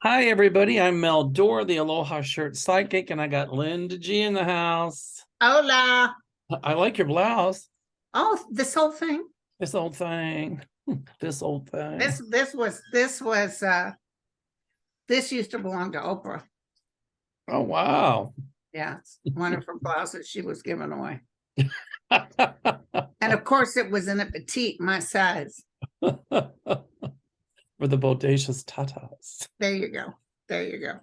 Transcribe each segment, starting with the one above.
Hi, everybody. I'm Mel Doerr, the Aloha shirt psychic, and I got Linda G in the house. Hola. I like your blouse. Oh, this whole thing. This old thing. This old thing. This used to belong to Oprah. Oh, wow. Yeah, it's one of her blouses she was giving away. And of course it was in a petite, my size. For the bodacious tatas. There you go. There you go.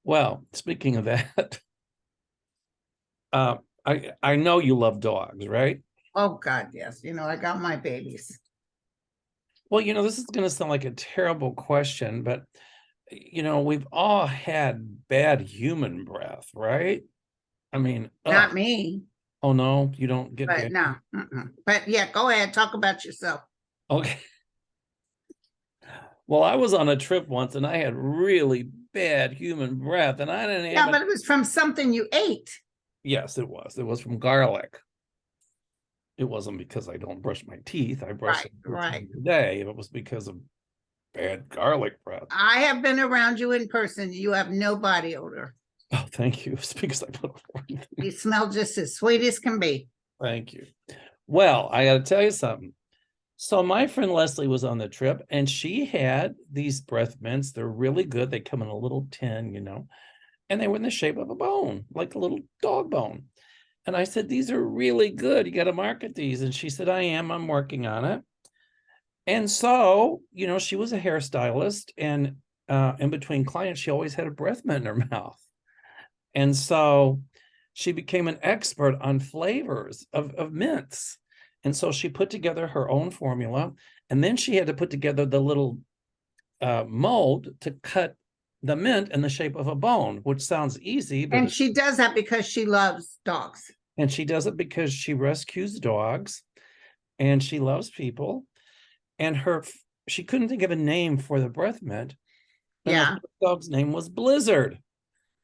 Well, speaking of that, I know you love dogs, right? Oh God, yes. I got my babies. Well, this is going to sound like a terrible question, but we've all had bad human breath, right? I mean, Not me, oh no, you don't get but bad. no. But yeah, go ahead, talk about yourself. Okay. Well, I was on a trip once and I had really bad human breath, and I didn't Yeah, but it was from something you ate. Yes, it was. It was from garlic. It wasn't because I don't brush my teeth. I brush them Right. a day. It was because of bad garlic breath. I have been around you in person. You have no body odor. Oh, thank you. It's because I put You smell just as sweet as can be. Thank you. Well, I got to tell you something. So my friend Leslie was on the trip and she had these breath mints. They're really good. They come in a little tin, and they were in the shape of a bone, like a little dog bone. And I said, these are really good. You got to market these. And she said, I'm working on it. And so, she was a hairstylist, and in between clients, she always had a breath mint in her mouth. And so she became an expert on flavors of mints. And so she put together her own formula. And then she had to put together the little mold to cut the mint in the shape of a bone, which sounds easy. And she does that because she loves dogs. And she does it because she rescues dogs and she loves people. And she couldn't think of a name for the breath mint. And yeah. The dog's name was Blizzard.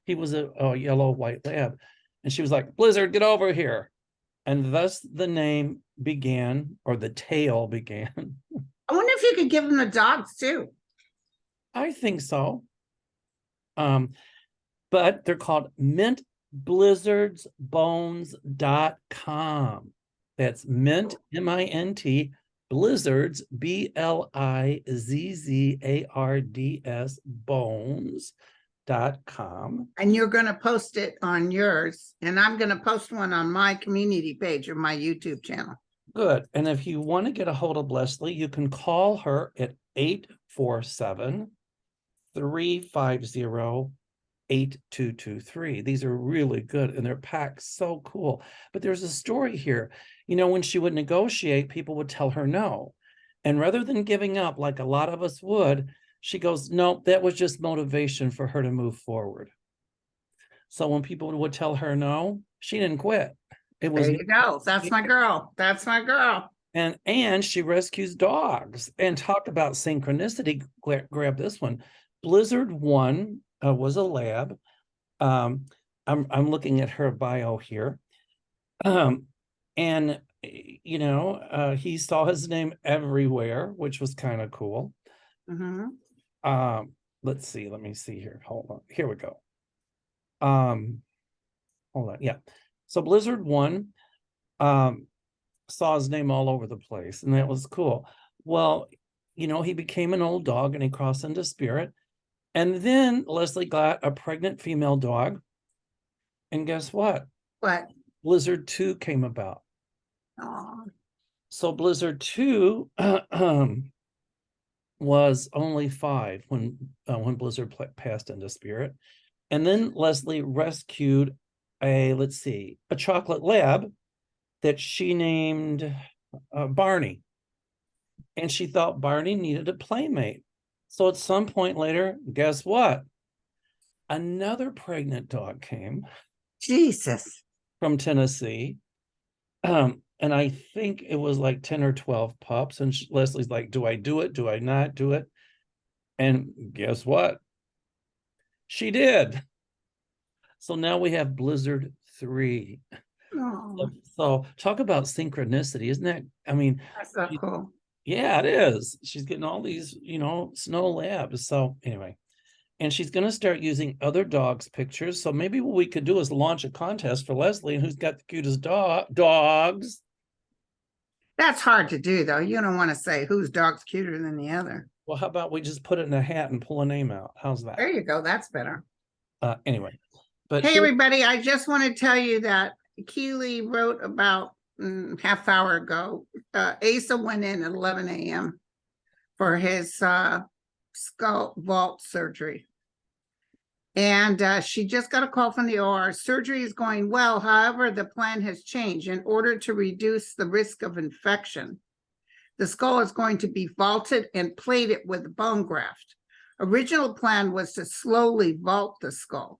He was a yellow white lab. And she was like, Blizzard, get over here. And thus the name began, or the tale began. I wonder if you could give them the dogs too. I think so. But they're called mintblizzardsbones.com. That's mint, M-I-N-T, blizzards, BLIZZARDS, bones.com. And you're going to post it on yours, and I'm going to post one on my community page or my YouTube channel. Good. And if you want to get a hold of Leslie, you can call her at 847-350-8223. These are really good, and they're packed so cool. But there's a story here. When she would negotiate, people would tell her no. And rather than giving up like a lot of us would, she goes, no, that was just motivation for her to move forward. So when people would tell her no, she didn't quit. There you go. That's my girl. That's my girl. And she rescues dogs. And talk about synchronicity. Grab this one. Blizzard 1 was a lab. I'm looking at her bio here. And he saw his name everywhere, which was kind of cool. Let's see. Let me see here. Hold on. Here we go. Hold on. Yeah. So Blizzard 1 saw his name all over the place, and that was cool. Well, he became an old dog and he crossed into spirit. And then Leslie got a pregnant female dog. And guess what? What? Blizzard 2 came about. Aww. So Blizzard 2 was only 5 when Blizzard passed into spirit. And then Leslie rescued a chocolate lab that she named Barney. And she thought Barney needed a playmate. So at some point later, guess what? Another pregnant dog came. Jesus. From Tennessee. And I think it was like 10 or 12 pups. And Leslie's like, do I do it? Do I not do it? And guess what? She did. So now we have Blizzard 3. Aww. So talk about synchronicity, isn't that? I mean, that's so cool. Yeah, it is. She's getting all these, snow labs. So anyway, And she's going to start using other dogs' pictures. So maybe what we could do is launch a contest for Leslie and who's got the cutest dogs. That's hard to do, though. You don't want to say whose dog's cuter than the other. Well, how about we just put it in a hat and pull a name out? How's that? There you go. That's better. Anyway, but hey, everybody, I just want to tell you that Keely wrote about half hour ago. Asa went in at 11 a.m. for his skull vault surgery. And she just got a call from the OR. Surgery is going well. However, the plan has changed in order to reduce the risk of infection. The skull is going to be vaulted and plated with bone graft. Original plan was to slowly vault the skull.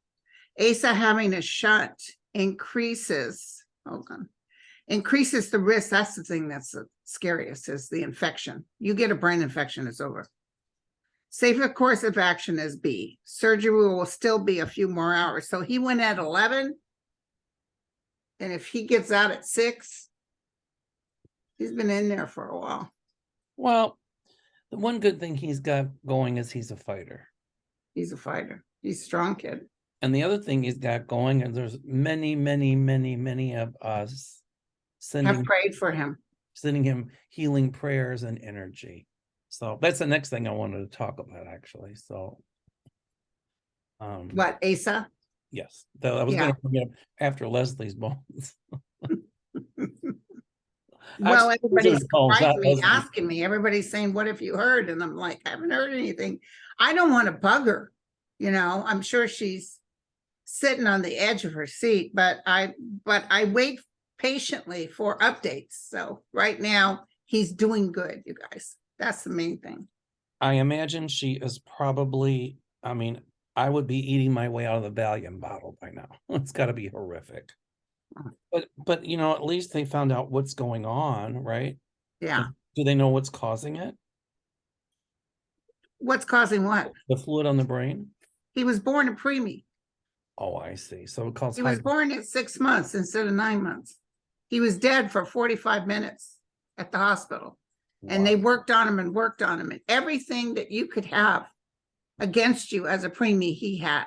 Asa having a shunt increases the risk. That's the thing that's the scariest, is the infection. You get a brain infection, it's over. Safer course of action is B. Surgery will still be a few more hours. So he went at 11. And if he gets out at 6, he's been in there for a while. Well, the one good thing he's got going is he's a fighter. He's a fighter. He's a strong kid. And the other thing he's got going, and there's many, many, many, many of us Have prayed for him. Sending him healing prayers and energy. So that's the next thing I wanted to talk about, actually. So, what, Asa? Yes, I was going to bring it up after Leslie's bones. Well, everybody's surprised me, asking me. Everybody's saying, "What have you heard?" And I'm like, "I haven't heard anything." I don't want to bug her. You know, I'm sure she's sitting on the edge of her seat, but I wait patiently for updates. So right now, he's doing good, you guys. That's the main thing. I imagine she is probably, I mean, I would be eating my way out of the Valium bottle by now. It's got to be horrific. But you know, at least they found out what's going on, right? Yeah. And do they know what's causing it? What's causing what? The fluid on the brain? He was born a preemie. Oh, I see. So it causes. He was born at 6 months instead of 9 months. He was dead for 45 minutes at the hospital. Wow. And they worked on him and worked on him, and everything that you could have against you as a preemie, he had.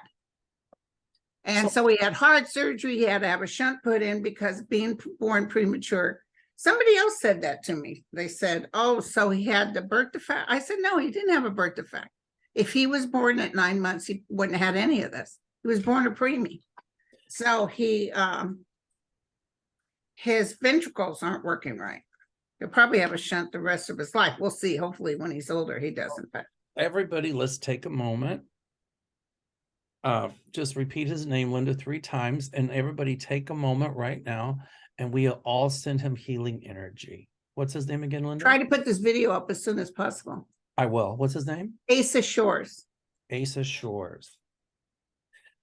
And so he had heart surgery. He had to have a shunt put in because being born premature. Somebody else said that to me. They said, "Oh, so he had the birth defect." I said, "No, he didn't have a birth defect. If he was born at 9 months, he wouldn't have had any of this. He was born a preemie." So his ventricles aren't working right. He'll probably have a shunt the rest of his life. We'll see. Hopefully when he's older, he doesn't. But everybody, let's take a moment. Just repeat his name, Linda, 3 times. And everybody take a moment right now. And we'll all send him healing energy. What's his name again, Linda? Try to put this video up as soon as possible. I will. What's his name? Asa Shores. Asa Shores.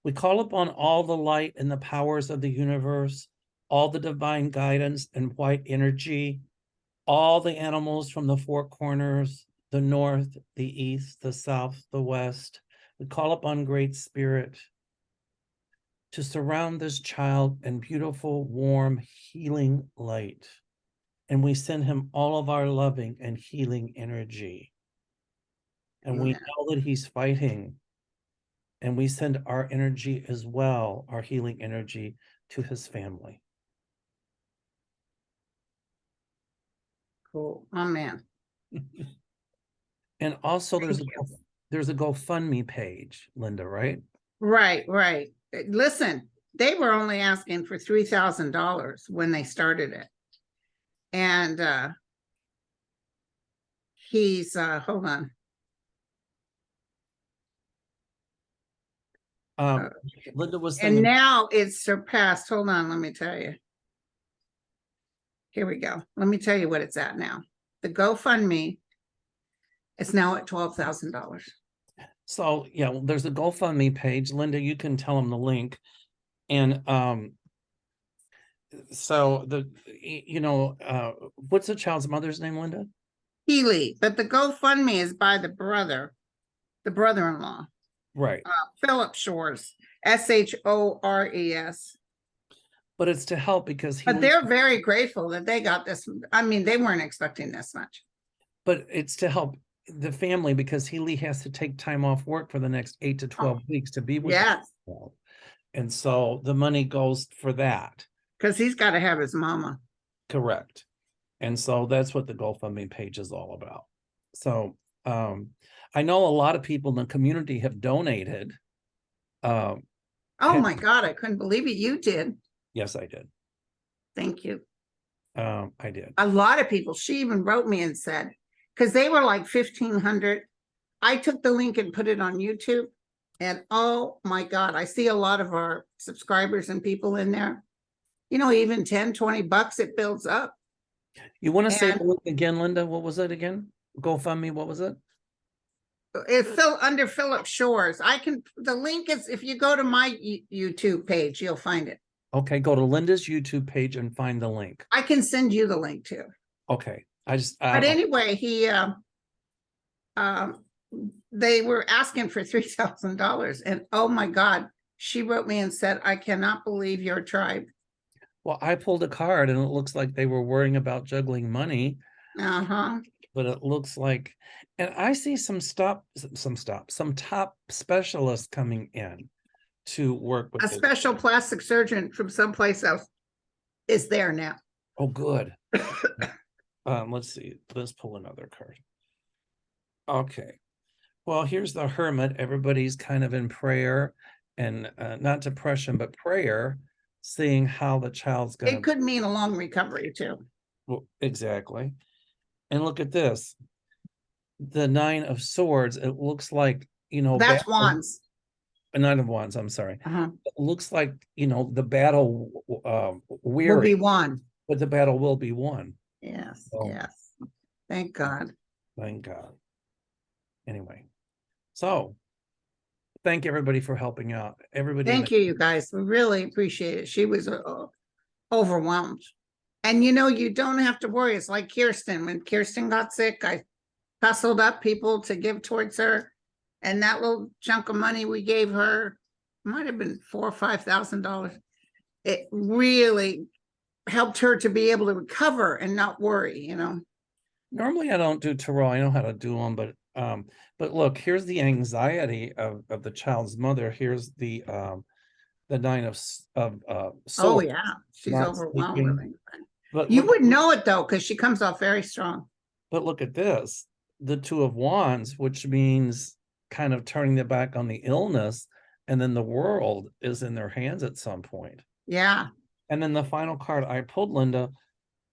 We call upon all the light and the powers of the universe, all the divine guidance and white energy, all the animals from the 4 corners, the north, the east, the south, the west. We call upon Great Spirit to surround this child in beautiful, warm, healing light. And we send him all of our loving and healing energy. And we know that he's fighting. And we send our energy as well, our healing energy, to his family. Cool. Amen. And also there's a GoFundMe page, Linda, right? Right. Listen, they were only asking for $3,000 when they started it. And he's hold on. Linda was saying, and now it's surpassed. Hold on, let me tell you. Here we go. Let me tell you what it's at now. The GoFundMe is now at $12,000. So yeah, well, there's a GoFundMe page. Linda, you can tell them the link. And so what's the child's mother's name, Linda? Healy, but the GoFundMe is by the brother-in-law. Right. Philip Shores, Shores. But it's to help because but they're very grateful that they got this. I mean, they weren't expecting this much. But it's to help the family, because he has to take time off work for the next 8 to 12 weeks to be with Yes, them. And so the money goes for that. because he's got to have his mama. Correct. And so that's what the GoFundMe page is all about. So I know a lot of people in the community have donated. Oh my God, I couldn't believe it. You did. Yes, I did. Thank you. I did. A lot of people, she even wrote me and said, because they were like 1,500. I took the link and put it on YouTube. And oh my God, I see a lot of our subscribers and people in there. You know, even 10, 20 bucks, it builds up. You want to say the link again, Linda? What was it again? GoFundMe, what was it? It's under Philip Shores. The link is, if you go to my YouTube page, you'll find it. Okay, go to Linda's YouTube page and find the link. I can send you the link too. Okay, but anyway, they were asking for $3,000, and oh my God, she wrote me and said, I cannot believe your tribe. Well, I pulled a card and it looks like they were worrying about juggling money. But it looks like, and I see some top specialists coming in to work with a special plastic surgeon from someplace else is there now. Oh, good. Let's see. Let's pull another card. Okay. Well, here's the Hermit. Everybody's kind of in prayer and not depression, but prayer, seeing how the child's going to. It could mean a long recovery too. Well, exactly. And look at this. The Nine of Swords. It looks like, you know. That's wands. A Nine of Wands, I'm sorry. It looks like, you know, the battle will be won. But the battle will be won. Yes, so, yes. Thank God. Thank God. Anyway, so thank everybody for helping out. Everybody. Thank you, you guys. We really appreciate it. She was overwhelmed. And you know, you don't have to worry. It's like Kirsten. When Kirsten got sick, I hustled up people to give towards her. And that little chunk of money we gave her might have been $4,000 or $5,000. It really helped her to be able to recover and not worry, you know. Normally I don't do tarot. I know how to do them, but look, here's the anxiety of the child's mother. Here's the Nine of Swords. Oh yeah, she's overwhelmed with it. But you wouldn't know it though, because she comes off very strong. But look at this, the Two of Wands, which means kind of turning their back on the illness, and then the world is in their hands at some point. Yeah. And then the final card I pulled, Linda,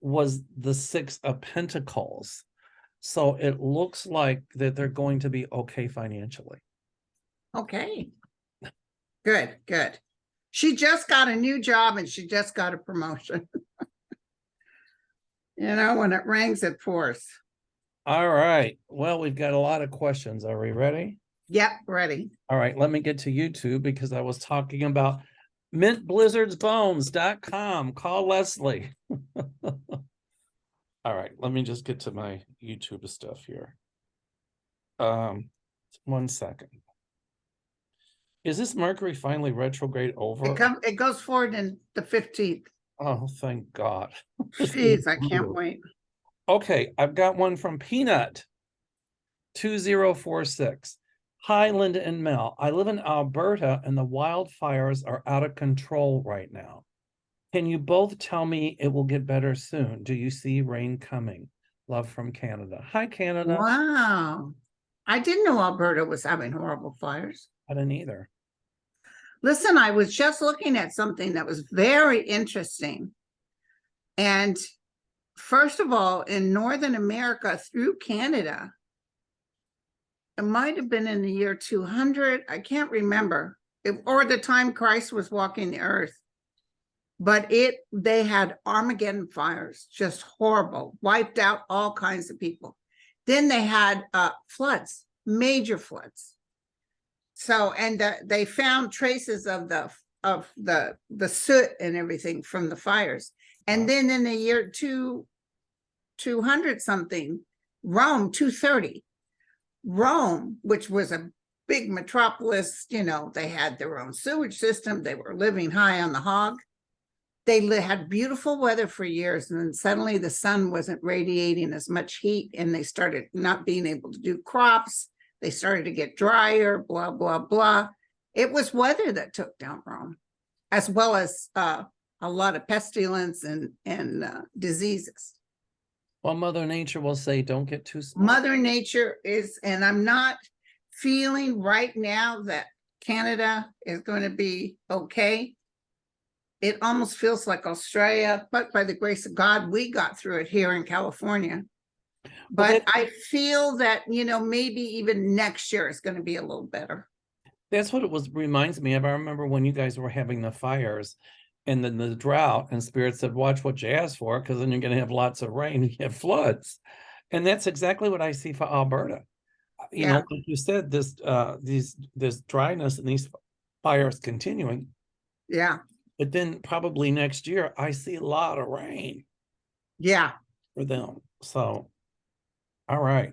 was the Six of Pentacles. So it looks like that they're going to be okay financially. Okay. Good, good. She just got a new job and she just got a promotion. You know, when it rains, it pours. All right. Well, we've got a lot of questions. Are we ready? Yep, ready. All right. Let me get to YouTube because I was talking about mintblizzardsbones.com. Call Leslie. All right. Let me just get to my YouTube stuff here. 1 second. Is this Mercury finally retrograde over? It goes forward in the 15th. Oh, thank God. Jeez, I can't wait. Okay, I've got one from Peanut 2046. Hi, Linda and Mel. I live in Alberta and the wildfires are out of control right now. Can you both tell me it will get better soon? Do you see rain coming? Love from Canada. Hi, Canada. Wow. I didn't know Alberta was having horrible fires. I didn't either. Listen, I was just looking at something that was very interesting. And first of all, in Northern America through Canada, it might have been in the year 200. I can't remember. Or the time Christ was walking the earth. But they had Armageddon fires, just horrible, wiped out all kinds of people. Then they had floods, major floods. So, and they found traces of the soot and everything from the fires. And then in the year 200 something, Rome, 230, Rome, which was a big metropolis, you know, they had their own sewage system. They were living high on the hog. they had beautiful weather for years, and then suddenly the sun wasn't radiating as much heat, and they started not being able to do crops. They started to get drier, blah, blah, blah. It was weather that took down Rome, as well as a lot of pestilence and diseases. Well, Mother Nature will say, don't get too smart. Mother Nature is, and I'm not feeling right now that Canada is going to be okay. It almost feels like Australia, but by the grace of God, we got through it here in California. But I feel that, maybe even next year is going to be a little better. That's what it reminds me of. I remember when you guys were having the fires and then the drought, and Spirit said, watch what you ask for, because then you're going to have lots of rain, you have floods. And that's exactly what I see for Alberta. You know, like you said, this dryness and these fires continuing. Yeah. But then probably next year, I see a lot of rain. Yeah. For them. So, all right.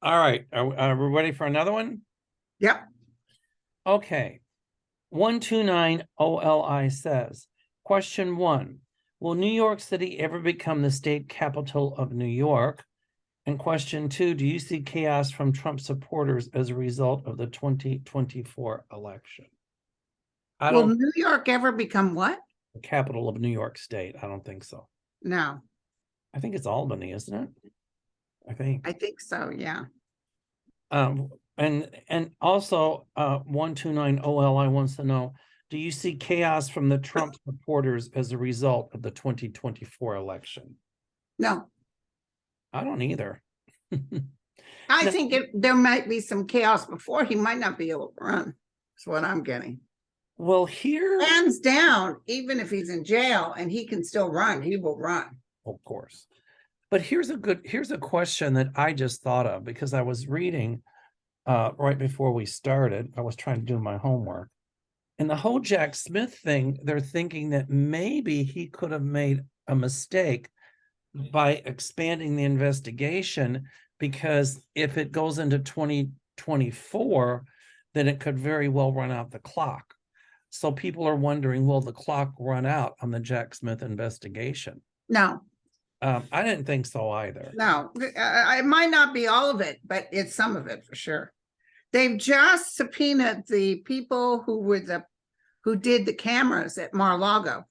All right. Are we ready for another one? Yep. Okay. 129 OLI says, question 1, will New York City ever become the state capital of New York? And question 2, do you see chaos from Trump supporters as a result of the 2024 election? Will New York ever become what? The capital of New York State. I don't think so. No. I think it's Albany, isn't it? I think so, yeah. And also 129 OLI wants to know, do you see chaos from the Trump supporters as a result of the 2024 election? No. I don't either. I think there might be some chaos before he might not be able to run. That's what I'm getting. Well, here, hands down, even if he's in jail and he can still run, he will run. Of course. But here's a question that I just thought of, because I was reading right before we started. I was trying to do my homework. And the whole Jack Smith thing, they're thinking that maybe he could have made a mistake by expanding the investigation, because if it goes into 2024, then it could very well run out the clock. So people are wondering, will the clock run out on the Jack Smith investigation? No. I didn't think so either. No, it might not be all of it, but it's some of it for sure. They've just subpoenaed the people who did the cameras at Mar-a-Lago,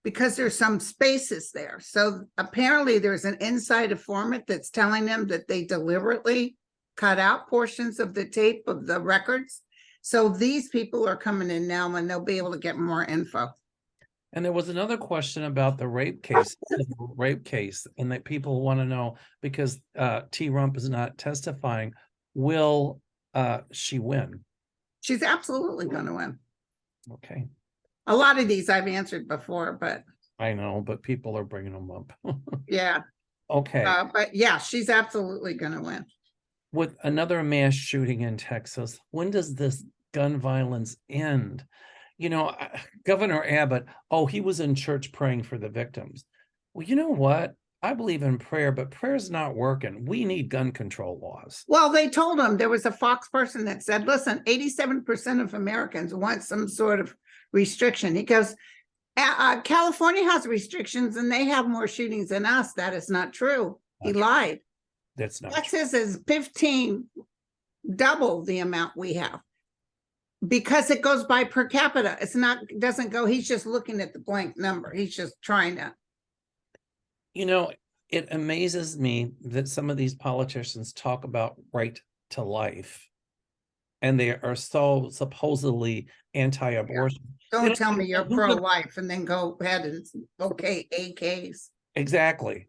because there's some spaces there. So apparently there's an inside informant that's telling them that they deliberately cut out portions of the tape of the records. So these people are coming in now, and they'll be able to get more info. And there was another question about the rape case, and that people want to know, because T. Rump is not testifying, will she win? She's absolutely going to win. Okay. A lot of these I've answered before, but I know, but people are bringing them up. Yeah. Okay. But yeah, she's absolutely going to win. With another mass shooting in Texas, when does this gun violence end? You know, Governor Abbott, he was in church praying for the victims. Well, you know what? I believe in prayer, but prayer's not working. We need gun control laws. Well, they told him, there was a Fox person that said, listen, 87% of Americans want some sort of restriction. He goes, California has restrictions and they have more shootings than us. That is not true. He lied. That's not Texas is 15, double the amount we have. Because it goes by per capita. It doesn't go, he's just looking at the blank number. He's just trying to. You know, it amazes me that some of these politicians talk about right to life, and they are so supposedly anti-abortion. Yeah. Don't tell me you're pro-life and then go ahead and okay AKs. Exactly.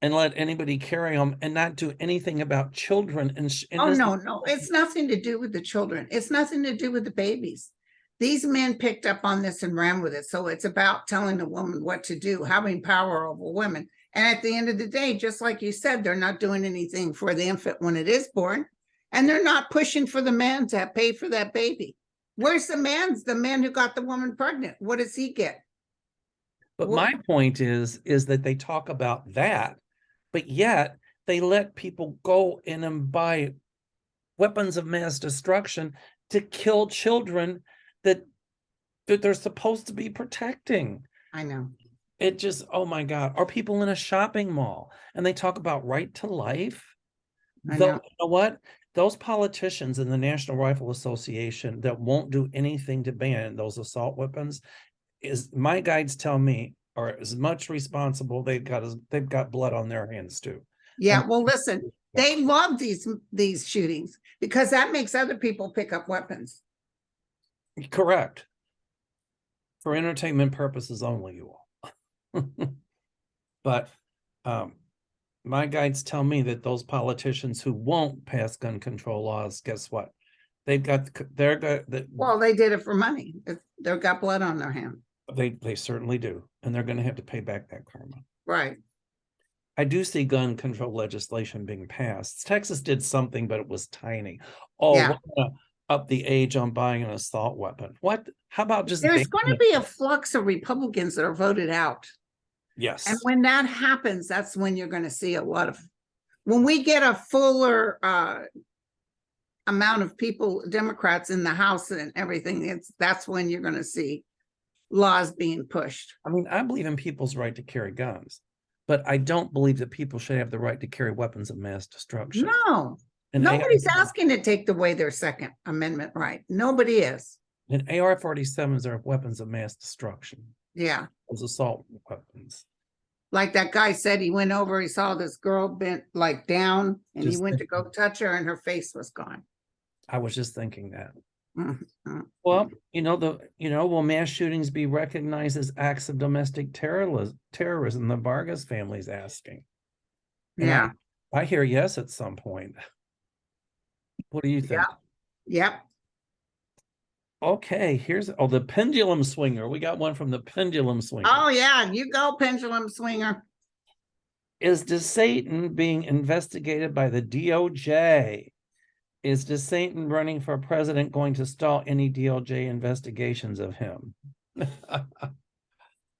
And let anybody carry them and not do anything about children. And no, it's nothing to do with the children. It's nothing to do with the babies. These men picked up on this and ran with it. So it's about telling a woman what to do, having power over women. And at the end of the day, just like you said, they're not doing anything for the infant when it is born. And they're not pushing for the man to pay for that baby. Where's the man who got the woman pregnant? What does he get? But my point is that they talk about that, but yet they let people go in and buy weapons of mass destruction to kill children that they're supposed to be protecting. I know. It just, oh my God. Or people in a shopping mall and they talk about right to life. I Though, know. you know what? Those politicians in the National Rifle Association that won't do anything to ban those assault weapons, is my guides tell me, are as much responsible. They've got blood on their hands too. And Yeah, well, listen, they love these shootings because that makes other people pick up weapons. correct. For entertainment purposes only, you all. But my guides tell me that those politicians who won't pass gun control laws, guess what? They've got Well, they did it for money. They've got blood on their hand. they certainly do, and they're going to have to pay back that karma. Right. I do see gun control legislation being passed. Texas did something, but it was tiny. Oh, Yeah. we're gonna up the age on buying an assault weapon. What? How about just There's going to banning be it? a flux of Republicans that are voted out. And Yes. when that happens, that's when you're going to see a lot of, when we get a fuller amount of people, Democrats in the House and everything, that's when you're going to see laws being pushed. I mean, I believe in people's right to carry guns, but I don't believe that people should have the right to carry weapons of mass destruction. No, And nobody's asking to take away their Second Amendment right. Nobody is. And AR-47s are weapons of mass destruction. Yeah. Those assault weapons. Like that guy said, he went over, he saw this girl bent like down, and he Just went to go touch her and her face was gone. I was just thinking that. Well, will mass shootings be recognized as acts of domestic terrorism? The Vargas family's asking. And yeah. I hear yes at some point. What do you think? Yep. Okay, here's the pendulum swinger. We got one from the pendulum swinger. Oh yeah, you go, pendulum swinger. Is DeSatan being investigated by the DOJ? Is DeSatan running for president going to stall any DOJ investigations of him?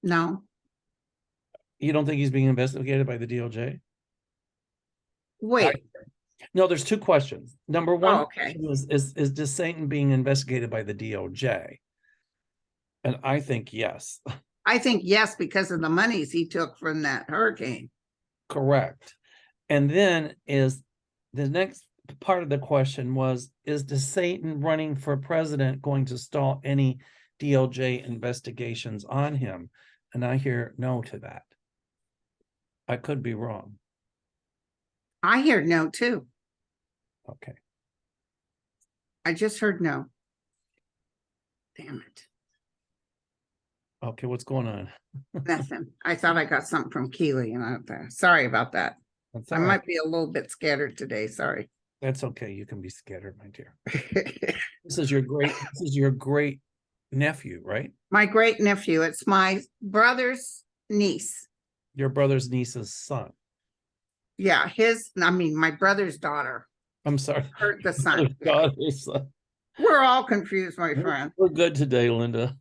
No. You don't think he's being investigated by the DOJ? Wait. No, there's two questions. Number one, okay. is DeSatan being investigated by the DOJ? And I think yes. I think yes, because of the monies he took from that hurricane. Correct. And then is the next part of the question was, is DeSatan running for president going to stall any DOJ investigations on him? And I hear no to that. I could be wrong. I hear no too. Okay. I just heard no. Damn it. Okay, what's going on? Nothing. I thought I got something from Keely and sorry about that. I might be a little bit scattered today. Sorry. That's okay. You can be scattered, my dear. This is your great nephew, right? My great nephew. It's my brother's niece. Your brother's niece's son. Yeah, my brother's daughter. I'm sorry. The son. Daughter's son. We're all confused, my friend. We're good today, Linda.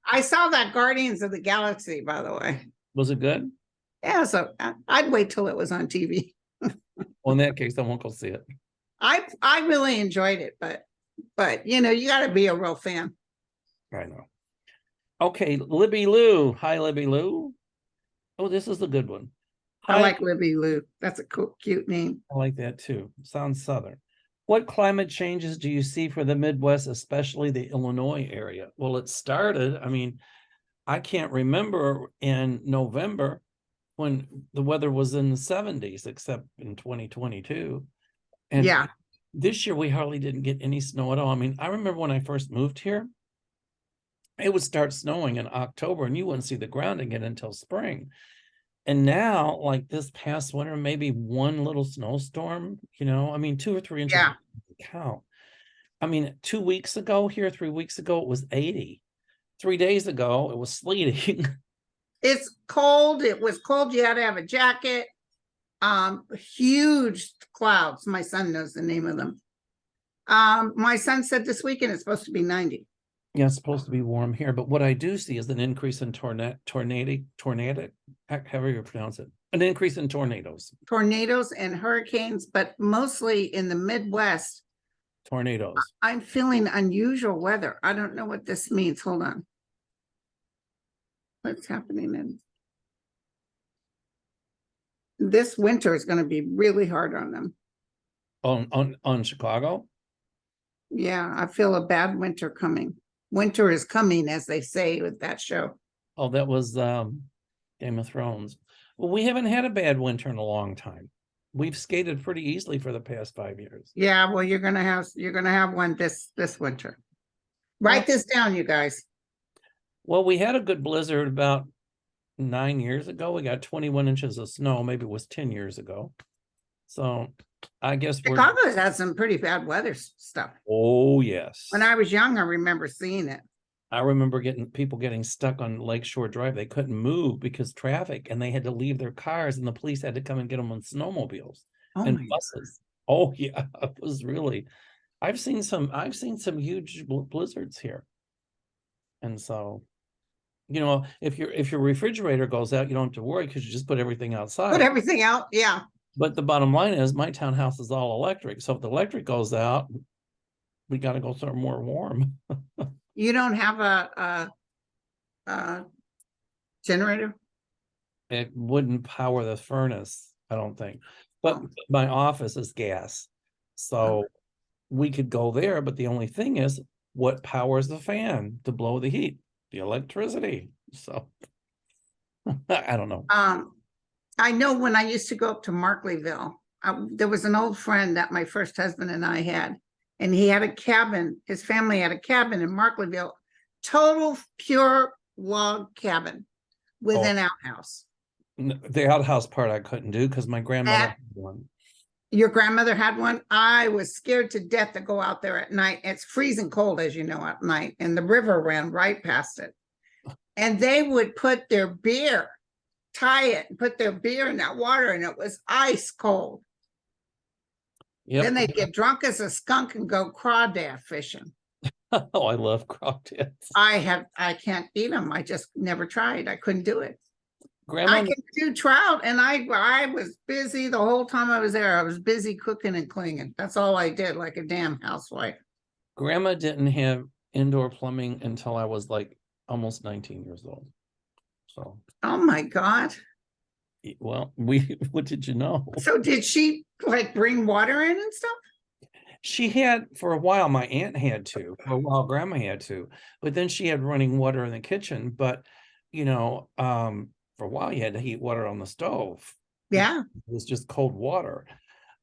I saw that Guardians of the Galaxy, by the way. Was it good? Yeah, so I'd wait till it was on TV. Well, in that case, I won't go see it. I really enjoyed it, but you got to be a real fan. I know. Okay, Libby Lou. Hi, Libby Lou. Oh, this is the good one. I like Libby Lou. That's a cool, cute name. I like that too. Sounds Southern. What climate changes do you see for the Midwest, especially the Illinois area? Well, it started, I can't remember in November when the weather was in the 70s, except in 2022. And yeah, this year we hardly didn't get any snow at all. I remember when I first moved here, it would start snowing in October and you wouldn't see the ground again until spring. And now, like this past winter, maybe one little snowstorm, 2 or 3 inches count. 2 weeks ago here, 3 weeks ago, it was 80. 3 days ago, it was sleeting. It's cold. It was cold. You had to have a jacket. Huge clouds. My son knows the name of them. My son said this weekend it's supposed to be 90. Yeah, it's supposed to be warm here, but what I do see is an increase in tornadic, however you pronounce it, an increase in tornadoes. Tornadoes and hurricanes, but mostly in the Midwest. Tornadoes. I'm feeling unusual weather. I don't know what this means. Hold on. what's happening in this winter is going to be really hard on them. On Chicago? Yeah, I feel a bad winter coming. Winter is coming, as they say with that show. Oh, that was Game of Thrones. Well, we haven't had a bad winter in a long time. We've skated pretty easily for the past 5 years. Yeah, well, you're gonna have one this winter. Write this down, you guys. Well, we had a good blizzard about 9 years ago. We got 21 inches of snow. Maybe it was 10 years ago. So I guess Chicago's had some pretty bad weather stuff. Oh, yes. When I was young, I remember seeing it. I remember people getting stuck on Lakeshore Drive. They couldn't move because traffic, and they had to leave their cars, and the police had to come and get them on snowmobiles and buses. Oh yeah, it was really. I've seen some huge blizzards here, and so, if your refrigerator goes out, you don't have to worry because you just put everything outside. Put everything out, yeah. But the bottom line is, my townhouse is all electric, so if the electric goes out, we got to go somewhere warm. You don't have a generator? It wouldn't power the furnace, I don't think. But my office is gas. So we could go there, but the only thing is, what powers the fan to blow the heat? The electricity. So I don't know. I know when I used to go up to Markleyville, there was an old friend that my first husband and I had, and he had a cabin. His family had a cabin in Markleyville, total pure log cabin with an outhouse. The outhouse part I couldn't do because my grandmother had one. Your grandmother had one? I was scared to death to go out there at night. It's freezing cold, as you know, at night, and the river ran right past it. And they would put their beer, tie it, and put their beer in that water, and it was ice cold. Yep. Then they'd get drunk as a skunk and go crawdad fishing. Oh, I love crawdads. I can't eat them. I just never tried. I couldn't do it. Grandma, I can do trout, and I was busy the whole time I was there. I was busy cooking and cleaning. That's all I did, like a damn housewife. Grandma didn't have indoor plumbing until I was like almost 19 years old. So. Oh my God. Well, what did you know? So did she like bring water in and stuff? She had for a while. My aunt had to. For a while, Grandma had to. But then she had running water in the kitchen. But for a while, you had to heat water on the stove. Yeah, it was just cold water.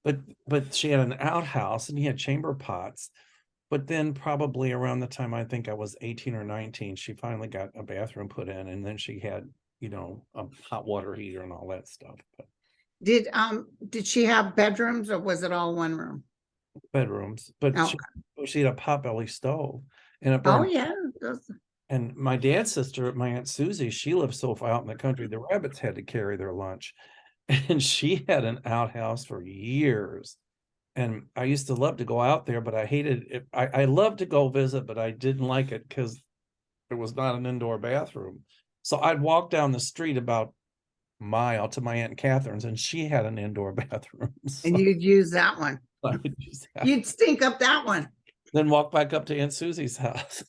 But she had an outhouse, and he had chamber pots. But then probably around the time I think I was 18 or 19, she finally got a bathroom put in, and then she had a hot water heater and all that stuff. But did she have bedrooms, or was it all one room? Bedrooms, but she had a potbelly stove, and it burned. Oh yeah. And my dad's sister, my Aunt Susie, she lived so far out in the country, the rabbits had to carry their lunch, and she had an outhouse for years. And I used to love to go out there, but I hated it. I loved to go visit, but I didn't like it because it was not an indoor bathroom. So I'd walk down the street about a mile to my Aunt Catherine's, and she had an indoor bathroom. So and you'd use that one. I would use that. You'd stink up that one. Then walk back up to Aunt Susie's house.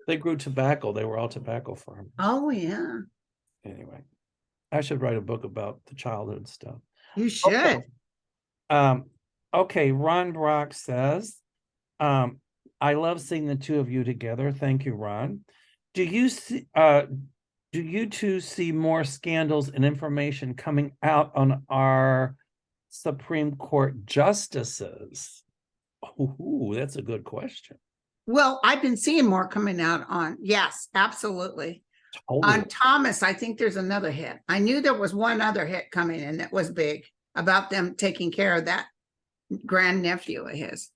They grew tobacco. They were all tobacco farmers. Oh, yeah. Anyway, I should write a book about the childhood stuff. You should. Okay, Ron Brock says, I love seeing the two of you together. Thank you, Ron. Do you two see more scandals and information coming out on our Supreme Court justices? Oh, that's a good question. Well, I've been seeing more coming out on, yes, absolutely. Totally. On Thomas, I think there's another hit. I knew there was one other hit coming, and that was big, about them taking care of that grandnephew of his.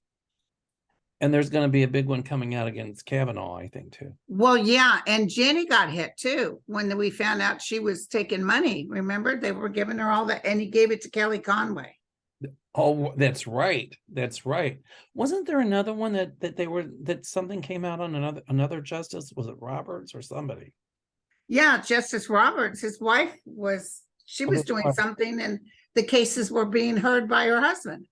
And there's going to be a big one coming out against Kavanaugh, I think, too. Well, yeah, and Jenny got hit, too, when we found out she was taking money. Remember? They were giving her all that, and he gave it to Kelly Conway. Oh, that's right. That's right. Wasn't there another one that something came out on another justice? Was it Roberts or somebody? Yeah, Justice Roberts. His wife was doing something, and the cases were being heard by her husband.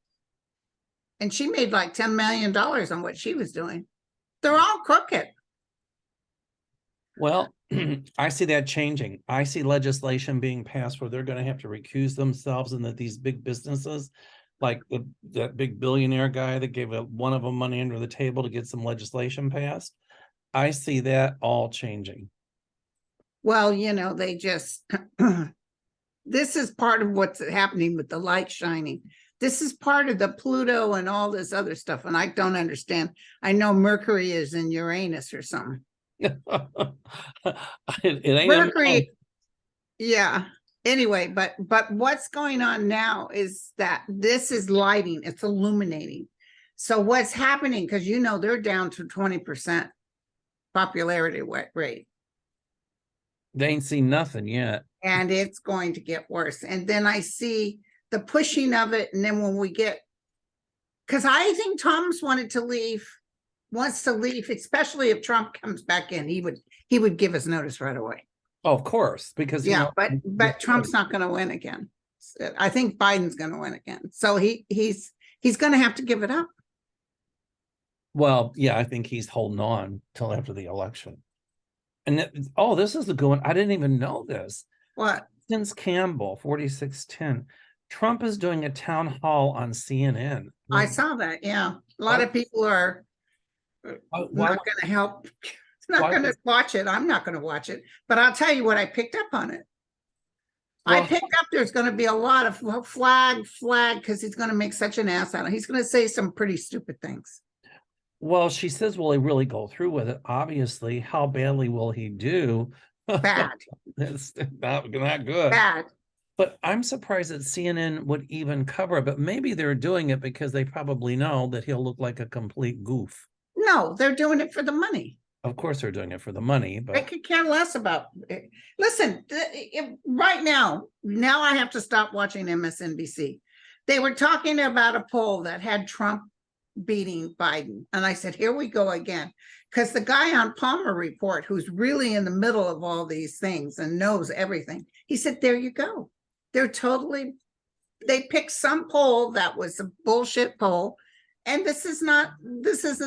And she made like $10 million on what she was doing. They're all crooked. Well, I see that changing. I see legislation being passed where they're going to have to recuse themselves, and that these big businesses, like that big billionaire guy that gave one of them money under the table to get some legislation passed. I see that all changing. Well, they just, this is part of what's happening with the light shining. This is part of the Pluto and all this other stuff. And I don't understand. I know Mercury is in Uranus or something. it ain't Mercury. Yeah. Anyway, but what's going on now is that this is lighting. It's illuminating. So what's happening, because they're down to 20% popularity rate. They ain't seen nothing yet. And it's going to get worse. And then I see the pushing of it. And then when we get, because I think Thomas wants to leave, especially if Trump comes back in, he would give us notice right away. Oh, of course, because but Trump's not going to win again. I think Biden's going to win again. So he's going to have to give it up. Well, yeah, I think he's holding on till after the election. And this is the good one. I didn't even know this. What? Since Campbell, 4610. Trump is doing a town hall on CNN. I saw that. Yeah. A lot of people are not going to help. Not going to watch it. I'm not going to watch it. But I'll tell you what I picked up on it. I picked up there's going to be a lot of flag, because he's going to make such an ass out of it. He's going to say some pretty stupid things. Well, she says, will he really go through with it? Obviously, how badly will he do? Bad. It's not good. Bad. But I'm surprised that CNN would even cover it. But maybe they're doing it because they probably know that he'll look like a complete goof. No, they're doing it for the money. Of course they're doing it for the money, but I could care less about it. Listen, right now I have to stop watching MSNBC. They were talking about a poll that had Trump beating Biden. And I said, here we go again. Because the guy on Palmer Report, who's really in the middle of all these things and knows everything, he said, there you go. They picked some poll that was a bullshit poll. And this isn't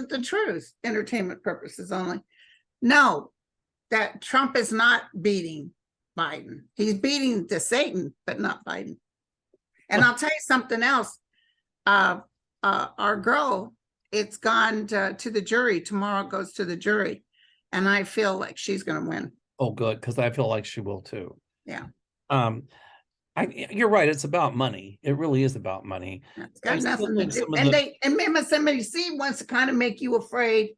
the truth. Entertainment purposes only. No, that Trump is not beating Biden. He's beating the Satan, but not Biden. And I'll tell you something else. Our girl, it's gone to the jury. Tomorrow goes to the jury. And I feel like she's going to win. Oh, good. Because I feel like she will too. Yeah. You're right. It's about money. It really is about money. It's got nothing to do. And MSNBC wants to kind of make you afraid.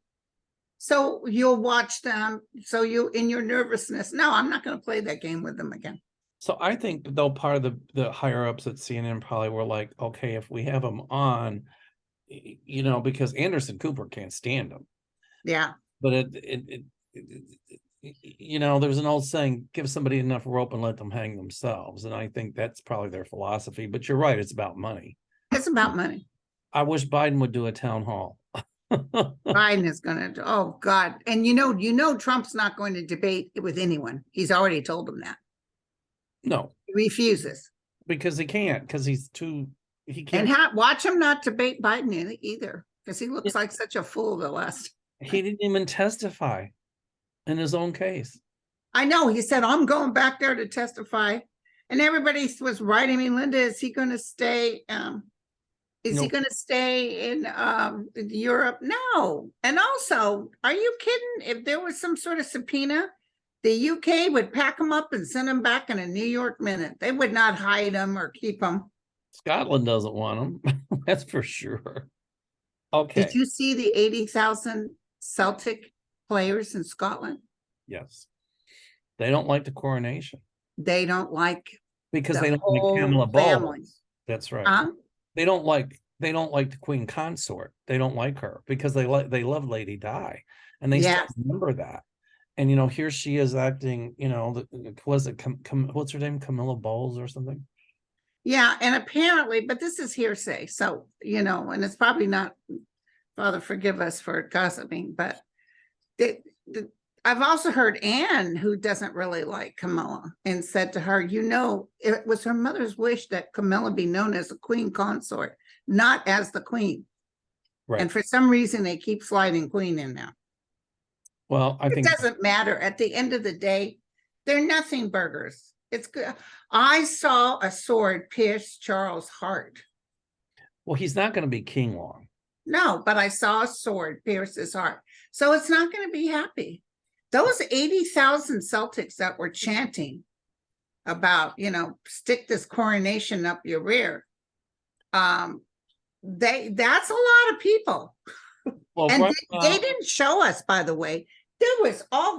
So you'll watch them. So in your nervousness. No, I'm not going to play that game with them again. So I think though part of the higher ups at CNN probably were like, okay, if we have them on, because Anderson Cooper can't stand them. Yeah. But there's an old saying, give somebody enough rope and let them hang themselves. And I think that's probably their philosophy. But you're right. It's about money. It's about money. I wish Biden would do a town hall. Biden is going to, oh God. And Trump's not going to debate with anyone. He's already told them that. No. He refuses. Because he can't, because he can't. And watch him not debate Biden either, because he looks like such a fool the last. He didn't even testify in his own case. I know. He said, I'm going back there to testify. And everybody was right. I mean, Linda, is he going to stay? Is he going to stay in Europe? No. And also, are you kidding? If there was some sort of subpoena, the UK would pack him up and send him back in a New York minute. They would not hide him or keep him. Scotland doesn't want him. That's for sure. Okay. Did you see the 80,000 Celtic players in Scotland? Yes. They don't like the coronation. They don't like because they don't like Pamela Bowles. That's right. Huh? They don't like the Queen Consort. They don't like her because they love Lady Di, and they still remember that. And here she is acting. Was it what's her name, Camilla Bowles or something? Yeah, and apparently, but this is hearsay. So and it's probably not. Father, forgive us for gossiping, but I've also heard Anne, who doesn't really like Camilla, and said to her, it was her mother's wish that Camilla be known as a queen consort, not as the queen. Right. And for some reason, they keep sliding queen in now. Well, I It think, doesn't matter. At the end of the day, they're nothing burgers. It's good. I saw a sword pierce Charles' heart. well, he's not going to be king long. No, but I saw a sword pierce his heart. So it's not going to be happy. Those 80,000 Celtics that were chanting about, stick this coronation up your rear. That's a lot of people. Well, And right they now, didn't show us, by the way.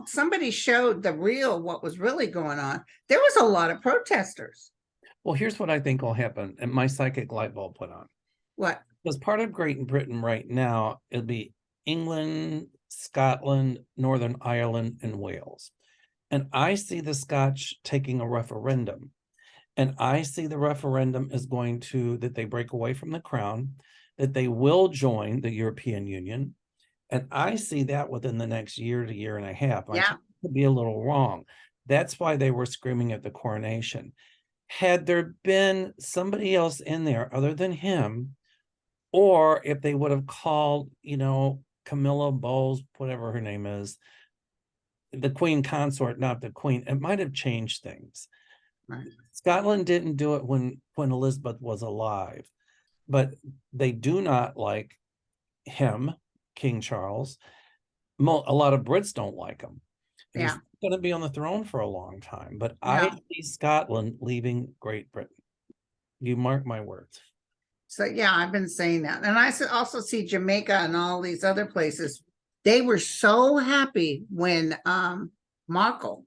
Somebody showed what was really going on. There was a lot of protesters. well, here's what I think will happen, and my psychic light bulb went on. What? Because part of Great Britain right now, it'll be England, Scotland, Northern Ireland, and Wales. And I see the Scotch taking a referendum. And I see the referendum is going to, that they break away from the crown, that they will join the European Union. And I see that within the next year to year and a half. Yeah. I could be a little wrong. That's why they were screaming at the coronation. Had there been somebody else in there other than him, or if they would have called, Camilla Bowles, whatever her name is, the queen consort, not the queen, it might have changed things. Right. Scotland didn't do it when Elizabeth was alive, but they do not like him, King Charles. A lot of Brits don't like him. And Yeah. he's going to be on the throne for a long time, but Yeah. I see Scotland leaving Great Britain. You mark my words. So, yeah, I've been saying that. And I also see Jamaica and all these other places. They were so happy when Markle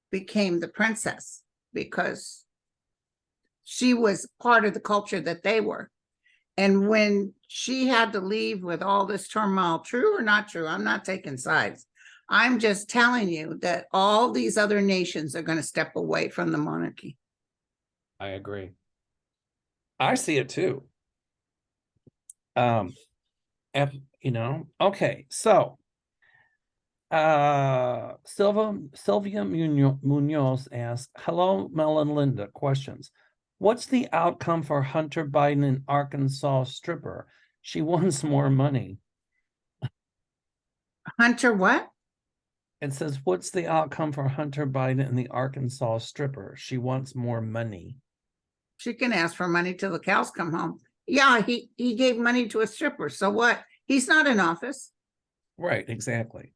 became the princess, because she was part of the culture that they were. And when she had to leave with all this turmoil, true or not true, I'm not taking sides. I'm just telling you that all these other nations are going to step away from the monarchy. I agree. I see it too. Okay, so Sylvia Munoz asked, hello, Mel and Linda, questions. What's the outcome for Hunter Biden and Arkansas stripper? She wants more money. Hunter what? It says, what's the outcome for Hunter Biden and the Arkansas stripper? She wants more money. She can ask for money till the cows come home. Yeah, he gave money to a stripper. So what? He's not in office. Right, exactly.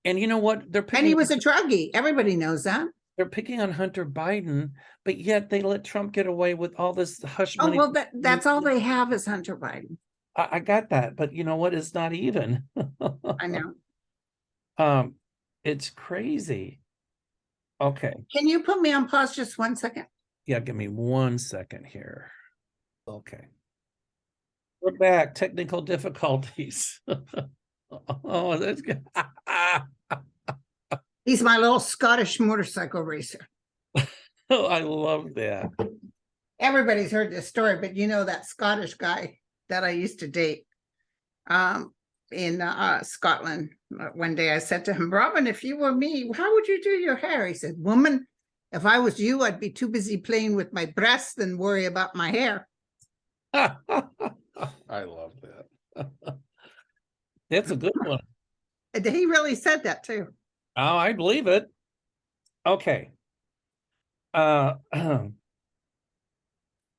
And you know what? And he was a druggie. Everybody knows that. They're picking on Hunter Biden, but yet they let Trump get away with all this hush money. Oh, well, that's all they have is Hunter Biden. I got that, but you know what? It's not even. I know. It's crazy. Okay. Can you put me on pause just 1 second? Yeah, give me 1 second here. Okay. We're back. Technical difficulties. Oh, that's good. He's my little Scottish motorcycle racer. Oh, I love that. Everybody's heard this story, but that Scottish guy that I used to date in Scotland. One day I said to him, Robin, if you were me, how would you do your hair? He said, woman, if I was you, I'd be too busy playing with my breasts than worry about my hair. I love that. That's a good one. He really said that too. Oh, I believe it. Okay.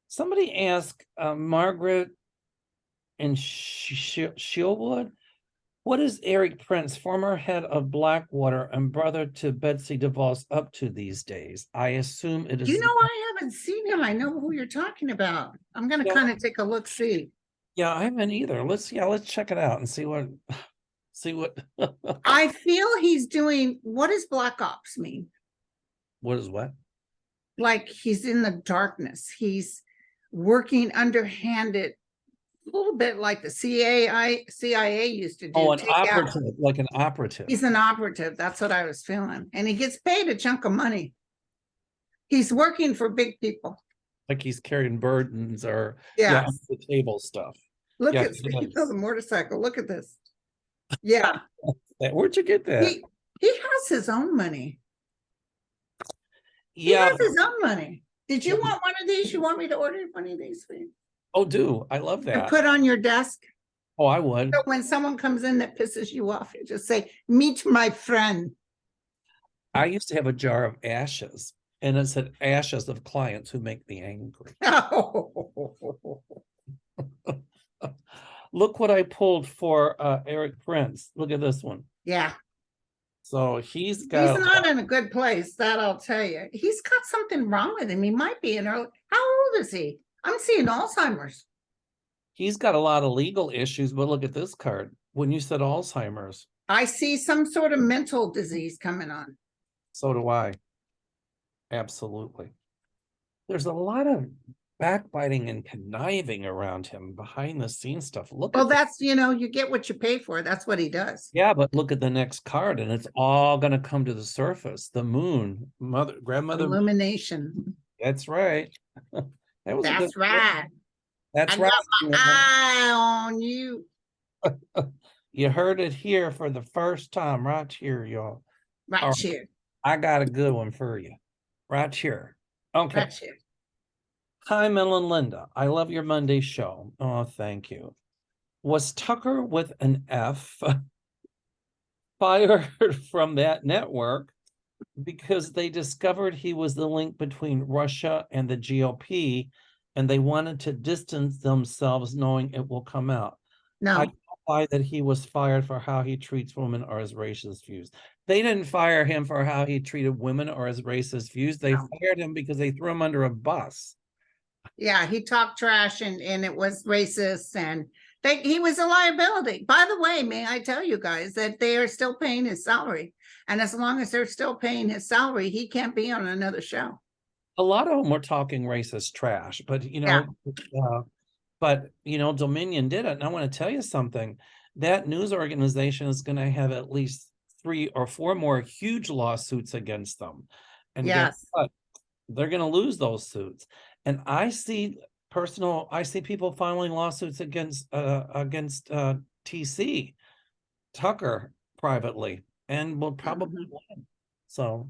Somebody asked Margaret in Shieldwood, what is Eric Prince, former head of Blackwater and brother to Betsy DeVos, up to these days? I assume it is. I haven't seen him. I know who you're talking about. I'm going to kind of take a look, see. Yeah, I haven't either. Let's check it out and see what. I feel he's doing. What does Black Ops mean? What is what? Like he's in the darkness. He's working underhanded, a little bit like the CIA used to do. Oh, an operative, like an operative. He's an operative. That's what I was feeling. And he gets paid a chunk of money. He's working for big people. Like he's carrying burdens or yeah, the table stuff. Look at the motorcycle. Look at this. Yeah. Where'd you get that? He has his own money. Yeah. He has his own money. Did you want one of these? You want me to order one of these for you? Oh, do. I love that. And put on your desk? Oh, I would. So when someone comes in that pisses you off, you just say, meet my friend. I used to have a jar of ashes, and it said ashes of clients who make me angry. Look what I pulled for Eric Prince. Look at this one. Yeah. So he's He's not in a good place, that I'll tell you. He's got something wrong with him. He might be in early. How old is he? I'm seeing Alzheimer's. he's got a lot of legal issues, but look at this card. When you said Alzheimer's, I see some sort of mental disease coming on. so do I. Absolutely. There's a lot of backbiting and conniving around him, behind the scenes stuff. Look Well, at that's, you get what you pay for. That's what he does. yeah, but look at the next card, and it's all going to come to the surface. The moon, grandmother. Illumination. That's right. That was That's right. That's I right. got my eye on you. You heard it here for the first time, right here, y'all. Right All here. I got a good one for you, right here. Okay. Right here. Hi, Mel and Linda. I love your Monday show. Oh, thank you. Was Tucker with an F fired from that network because they discovered he was the link between Russia and the GOP, and they wanted to distance themselves knowing it will come out? No. I don't buy that he was fired for how he treats women or his racist views. They didn't fire him for how he treated women or his racist views. They fired him because they threw him under a bus. Yeah, he talked trash and it was racist, and he was a liability. By the way, may I tell you guys that they are still paying his salary, and as long as they're still paying his salary, he can't be on another show. A lot of them were talking racist trash, but Dominion did it. And I want to tell you something. That news organization is going to have at least 3 or 4 more huge lawsuits against them. And guess what? They're going to lose those suits. And I see people filing lawsuits against TC Tucker privately, and will probably win. So,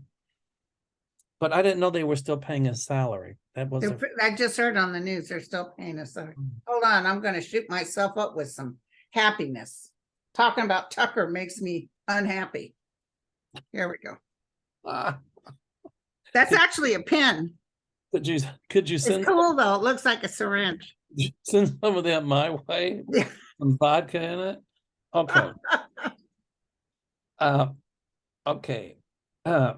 but I didn't know they were still paying his salary. I just heard on the news they're still paying his salary. Hold on, I'm going to shoot myself up with some happiness. Talking about Tucker makes me unhappy. Here we go. That's actually a pen. Could you send? It's cool though. It looks like a syringe. Send some of that my way. Yeah. Some vodka in it. Okay. Okay. I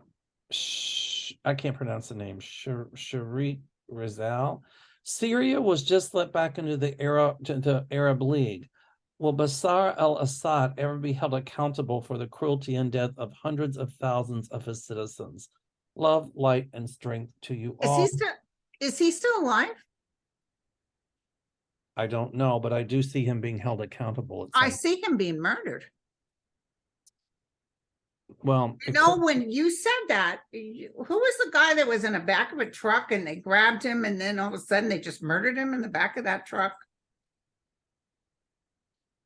can't pronounce the name. Sharik Rizal. Syria was just let back into the Arab League. Will Bashar al-Assad ever be held accountable for the cruelty and death of hundreds of thousands of his citizens? Love, light, and strength to you all. Is he still alive? I don't know, but I do see him being held accountable. I see him being murdered. Well, when you said that, who was the guy that was in the back of a truck and they grabbed him and then all of a sudden they just murdered him in the back of that truck?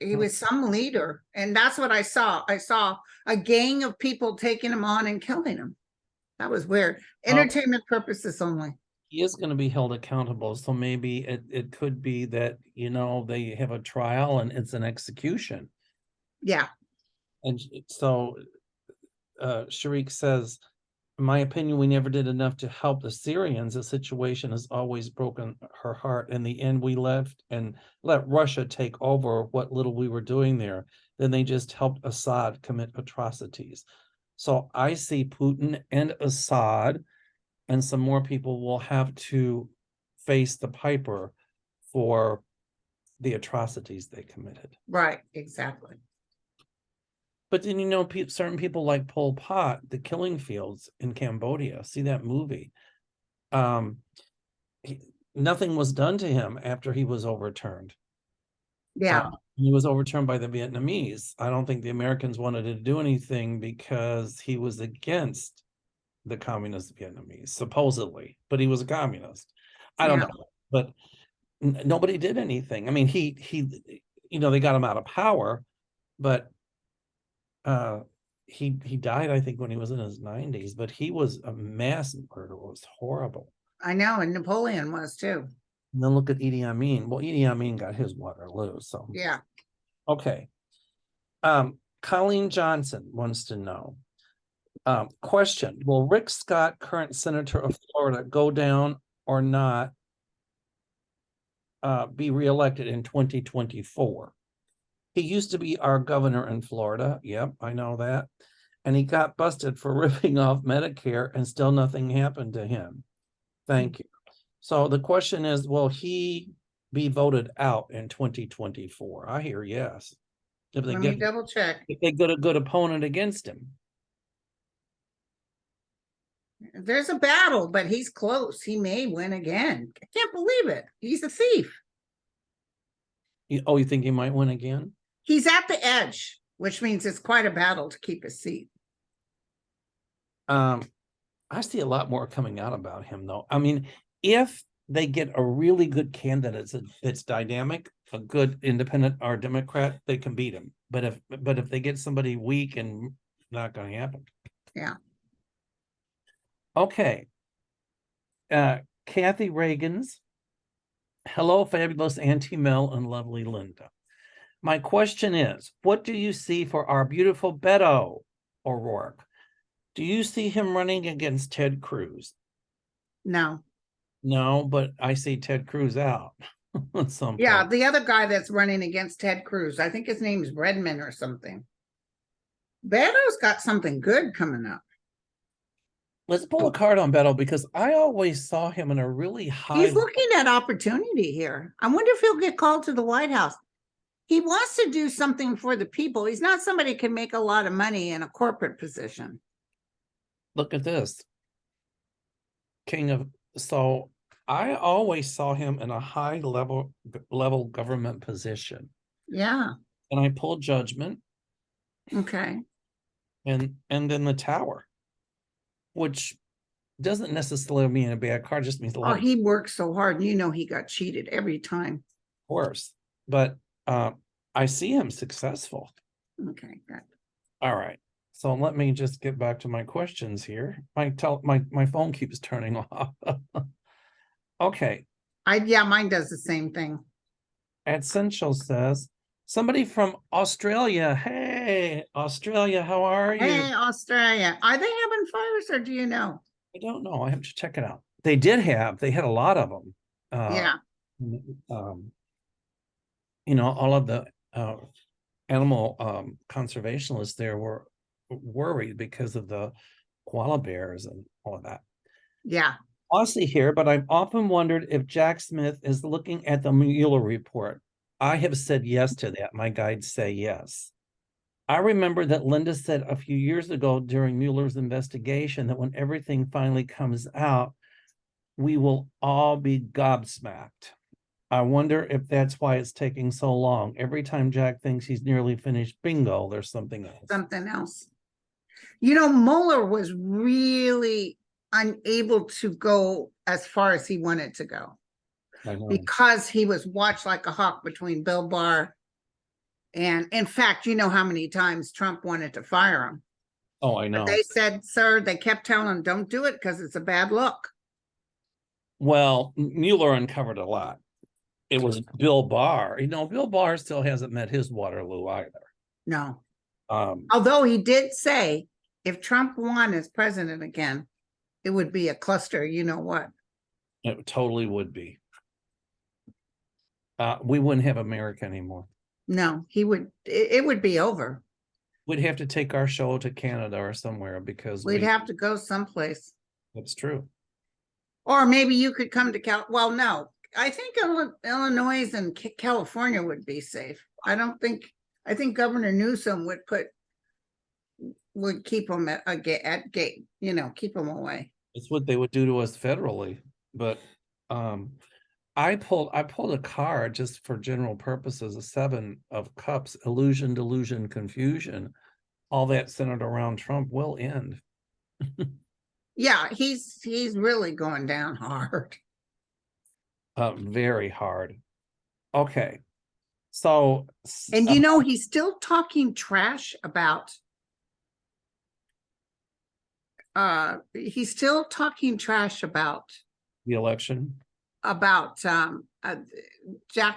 He was some leader, and that's what I saw. I saw a gang of people taking him on and killing him. That was weird. Entertainment purposes only. He is going to be held accountable, so maybe it could be that they have a trial and it's an execution. Yeah. And so Sharik says, in my opinion, we never did enough to help the Syrians. The situation has always broken her heart. In the end, we left and let Russia take over what little we were doing there. Then they just helped Assad commit atrocities. So I see Putin and Assad and some more people will have to face the piper for the atrocities they committed. Right, exactly. But then, certain people like Pol Pot, the killing fields in Cambodia, see that movie. Nothing was done to him after he was overturned. Yeah. He was overturned by the Vietnamese. I don't think the Americans wanted to do anything because he was against the communist Vietnamese, supposedly, but he was a communist. I don't know, but nobody did anything. I mean, he they got him out of power, but he died, I think, when he was in his 90s, but he was a mass murderer. It was horrible. I know, and Napoleon was too. And then look at Idi Amin. Well, Idi Amin got his Waterloo, so yeah. Okay. Colleen Johnson wants to know. Question: will Rick Scott, current senator of Florida, go down or not be reelected in 2024? He used to be our governor in Florida. Yep, I know that. And he got busted for ripping off Medicare, and still nothing happened to him. Thank you. So the question is, will he be voted out in 2024? I hear yes. If they Let get me double check. if they get a good opponent against him. There's a battle, but he's close. He may win again. I can't believe it. He's a thief. You think he might win again? He's at the edge, which means it's quite a battle to keep his seat. I see a lot more coming out about him, though. I mean, if they get a really good candidate that's dynamic, a good independent or Democrat, they can beat him. But if they get somebody weak, and not going to happen. Yeah. Okay. Kathy Reagan's. Hello, fabulous Auntie Mel and lovely Linda. My question is, what do you see for our beautiful Beto O'Rourke? Do you see him running against Ted Cruz? No. No, but I see Ted Cruz out at some Yeah, point. the other guy that's running against Ted Cruz, I think his name's Redmond or something. Beto's got something good coming up. Let's pull a card on Beto, because I always saw him in a really high. He's looking at opportunity here. I wonder if he'll get called to the White House. He wants to do something for the people. He's not somebody who can make a lot of money in a corporate position. Look at this. So I always saw him in a high level government position. Yeah. And I pulled Judgment. Okay. And then the Tower, which doesn't necessarily mean a bad card, just means a lot. Oh, he worked so hard. You know, he got cheated every time. Of course. But I see him successful. Okay, good. All right. So let me just get back to my questions here. My phone keeps turning off. Okay. Yeah, mine does the same thing. Essential says, somebody from Australia. Hey, Australia, how are you? Hey, Australia. Are they having fires, or do you know? I don't know. I have to check it out. They had a lot of them. Yeah. All of the animal conservationists there were worried because of the koala bears and all of that. Yeah. Aussie here, but I've often wondered if Jack Smith is looking at the Mueller report. I have said yes to that. My guides say yes. I remember that Linda said a few years ago during Mueller's investigation that when everything finally comes out, we will all be gobsmacked. I wonder if that's why it's taking so long. Every time Jack thinks he's nearly finished, bingo, there's something else. Something else. You know, Mueller was really unable to go as far as he wanted to go because he was watched like a hawk between Bill Barr and, in fact, you know how many times Trump wanted to fire him. Oh, I know. But they said, sir, they kept telling him, don't do it because it's a bad look. Well, Mueller uncovered a lot. It was Bill Barr. Bill Barr still hasn't met his Waterloo either. No. Although he did say if Trump won as president again, it would be a cluster. You know what? It totally would be. We wouldn't have America anymore. No, he would. It would be over. We'd have to take our show to Canada or somewhere because we'd have to go someplace. That's true. Or maybe you could come to Well, no, I think Illinois and California would be safe. I think Governor Newsom would keep them at gate, keep them away. It's what they would do to us federally. But I pulled a card just for general purposes, a 7 of Cups, illusion, delusion, confusion. All that centered around Trump will end. Yeah, he's really going down hard. Very hard. Okay. So, and he's still talking trash about the election, about Jack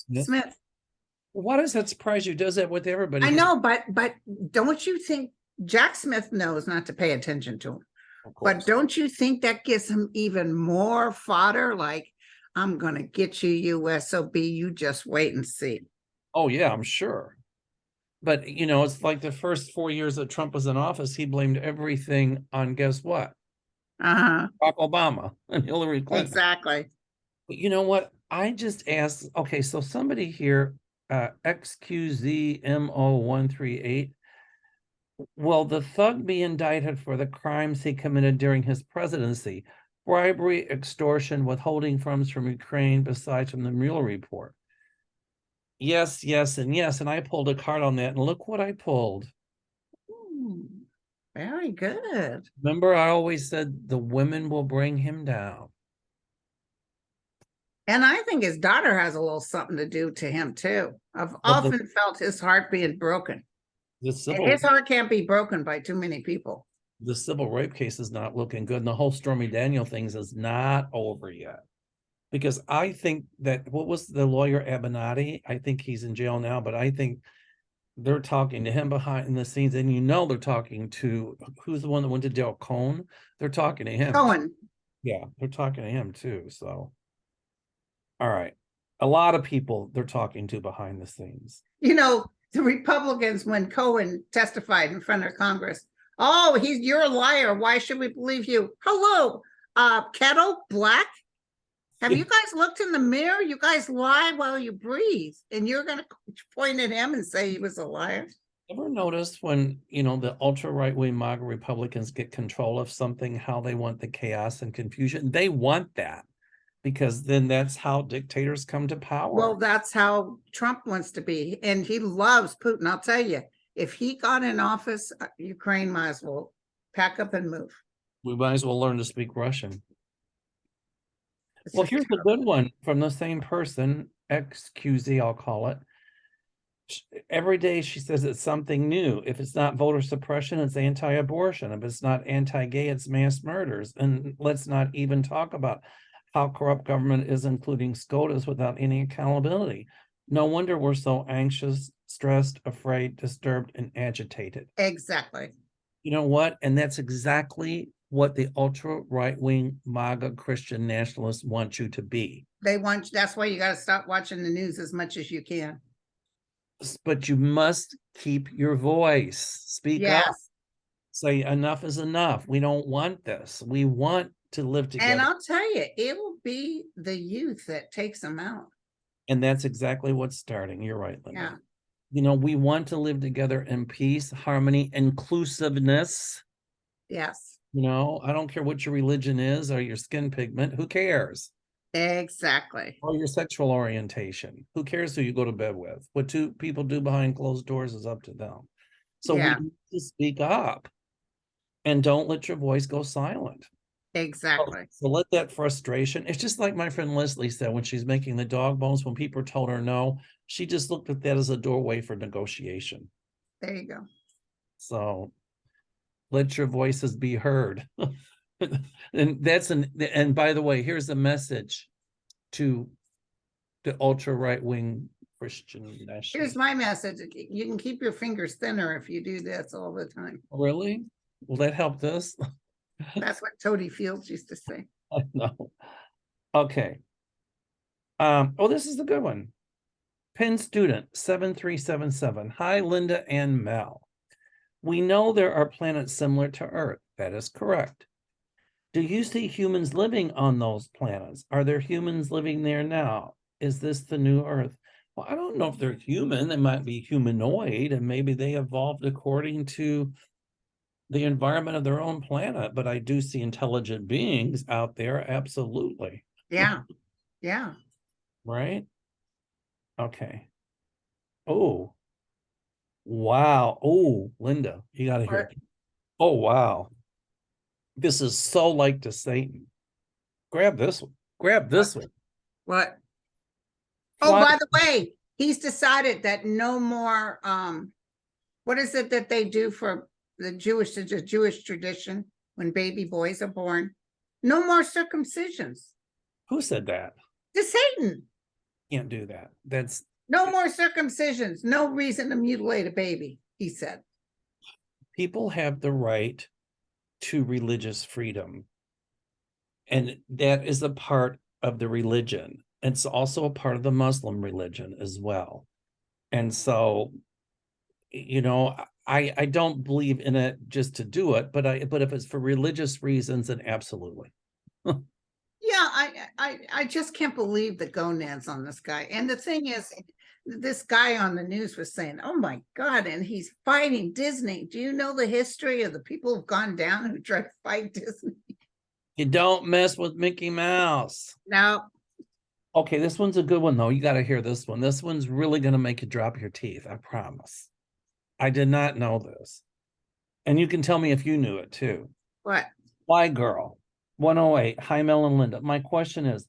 Smith. Why does that surprise you? Does that with everybody? I 'Cause know, but don't you think Jack Smith knows not to pay attention to him? of But course. don't you think that gives him even more fodder? Like, I'm gonna get you, USOB. You just wait and see. Oh yeah, I'm sure. But it's like the first 4 years that Trump was in office, he blamed everything on guess what? Uh-huh. Barack Obama and Hillary Clinton. Exactly. But you know what? I just asked, okay, so somebody here, XQZMO138, will the thug be indicted for the crimes he committed during his presidency? Bribery, extortion, withholding funds from Ukraine, besides from the Mueller report. Yes, yes, and yes. And I pulled a card on that, and look what I pulled. Very good. Remember, I always said the women will bring him down. And I think his daughter has a little something to do to him too. I've Well, often felt his heart being broken. the And civil his heart can't be broken by too many people. the civil rape case is not looking good, and the whole Stormy Daniel things is not over yet. Because I think that what was the lawyer Abenati? I think he's in jail now, but I think they're talking to him behind the scenes, and they're talking to who's the one that went to Del Cone. They're talking to him. Cohen. Yeah, they're talking to him too. So, all right, a lot of people they're talking to behind the scenes. You know, the Republicans, when Cohen testified in front of Congress, oh, you're a liar. Why should we believe you? Hello, kettle black. Have you guys looked in the mirror? You guys lie while you breathe, and you're going to point at him and say he was a liar. Ever noticed when the ultra right wing MAGA Republicans get control of something, how they want the chaos and confusion? They want that because then that's how dictators come to power. Well, that's how Trump wants to be, and he loves Putin. I'll tell you, if he got in office, Ukraine might as well pack up and move. We might as well learn to speak Russian. Well, here's a good one from the same person, XQZ, I'll call it. Every day she says it's something new. If it's not voter suppression, it's anti-abortion. If it's not anti-gay, it's mass murders. And let's not even talk about how corrupt government is, including SCOTUS, without any accountability. No wonder we're so anxious, stressed, afraid, disturbed, and agitated. Exactly. You know what? And that's exactly what the ultra right-wing MAGA Christian nationalists want you to be. That's why you got to stop watching the news as much as you can. But you must keep your voice. Speak up. Say enough is enough. We don't want this. We want to live together. And I'll tell you, it will be the youth that takes them out. And that's exactly what's starting. You're right, Linda. Yeah. We want to live together in peace, harmony, inclusiveness. Yes. I don't care what your religion is or your skin pigment. Who cares? Exactly. Or your sexual orientation. Who cares who you go to bed with? What two people do behind closed doors is up to them. So we need to speak up and don't let your voice go silent. Exactly. So let that frustration. It's just like my friend Leslie said when she's making the dog bones, when people told her no, she just looked at that as a doorway for negotiation. There you go. So let your voices be heard. And by the way, here's a message to the ultra right-wing Christian nationalists. Here's my message. You can keep your fingers thinner if you do this all the time. Really? Will that help this? That's what Toady Fields used to say. I know. Okay. This is the good one. Penn student 7377. Hi, Linda and Mel. We know there are planets similar to Earth. That is correct. Do you see humans living on those planets? Are there humans living there now? Is this the new Earth? Well, I don't know if they're human. They might be humanoid, and maybe they evolved according to the environment of their own planet. But I do see intelligent beings out there. Absolutely. Yeah. Yeah. Right? Okay. Oh. Wow. Oh, Linda, you got to hear it. Oh, wow. This is so like to Satan. Grab this one. Grab this one. What? Oh, by the way, he's decided that no more, what is it that they do for the Jewish tradition when baby boys are born? No more circumcisions. Who said that? The Satan. Can't do that. That's No more circumcisions. No reason to mutilate a baby, he said. People have the right to religious freedom. And that is a part of the religion. It's also a part of the Muslim religion as well. And so, you know, I don't believe in it just to do it, but if it's for religious reasons, then absolutely. Yeah, I just can't believe the gonads on this guy. And the thing is, this guy on the news was saying, oh my God, and he's fighting Disney. Do you know the history of the people who've gone down who tried to fight Disney? You don't mess with Mickey Mouse. No. Okay, this one's a good one, though. You got to hear this one. This one's really going to make you drop your teeth. I promise. I did not know this. And you can tell me if you knew it too. What? Why, girl? 108. Hi, Mel and Linda. My question is,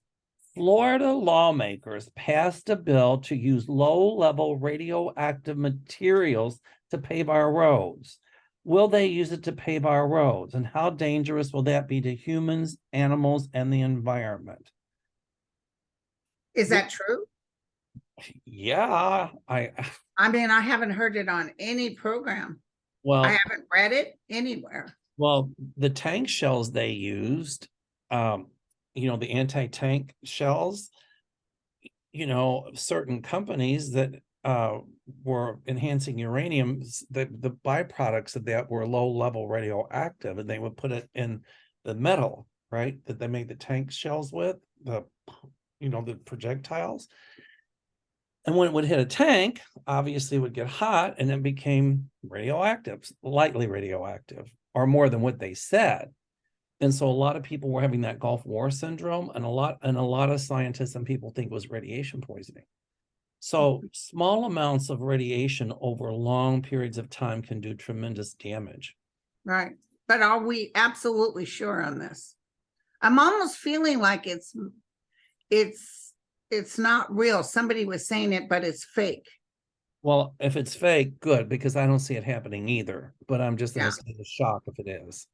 Florida lawmakers passed a bill to use low-level radioactive materials to pave our roads. Will they use it to pave our roads? And how dangerous will that be to humans, animals, and the environment? Is that true? Yeah, I mean, I haven't heard it on any program. well, I haven't read it anywhere. well, the tank shells they used, you know, the anti-tank shells, you know, certain companies that were enhancing uranium, the byproducts of that were low-level radioactive, and they would put it in the metal, right, that they made the tank shells with, the, you know, the projectiles. And when it would hit a tank, obviously it would get hot and it became radioactive, lightly radioactive, or more than what they said. And so a lot of people were having that Gulf War syndrome, and a lot of scientists and people think it was radiation poisoning. So small amounts of radiation over long periods of time can do tremendous damage. Right. But are we absolutely sure on this? I'm almost feeling like it's not real. Somebody was saying it, but it's fake. Well, if it's fake, good, because I don't see it happening either. But I'm just in a state of shock if it is.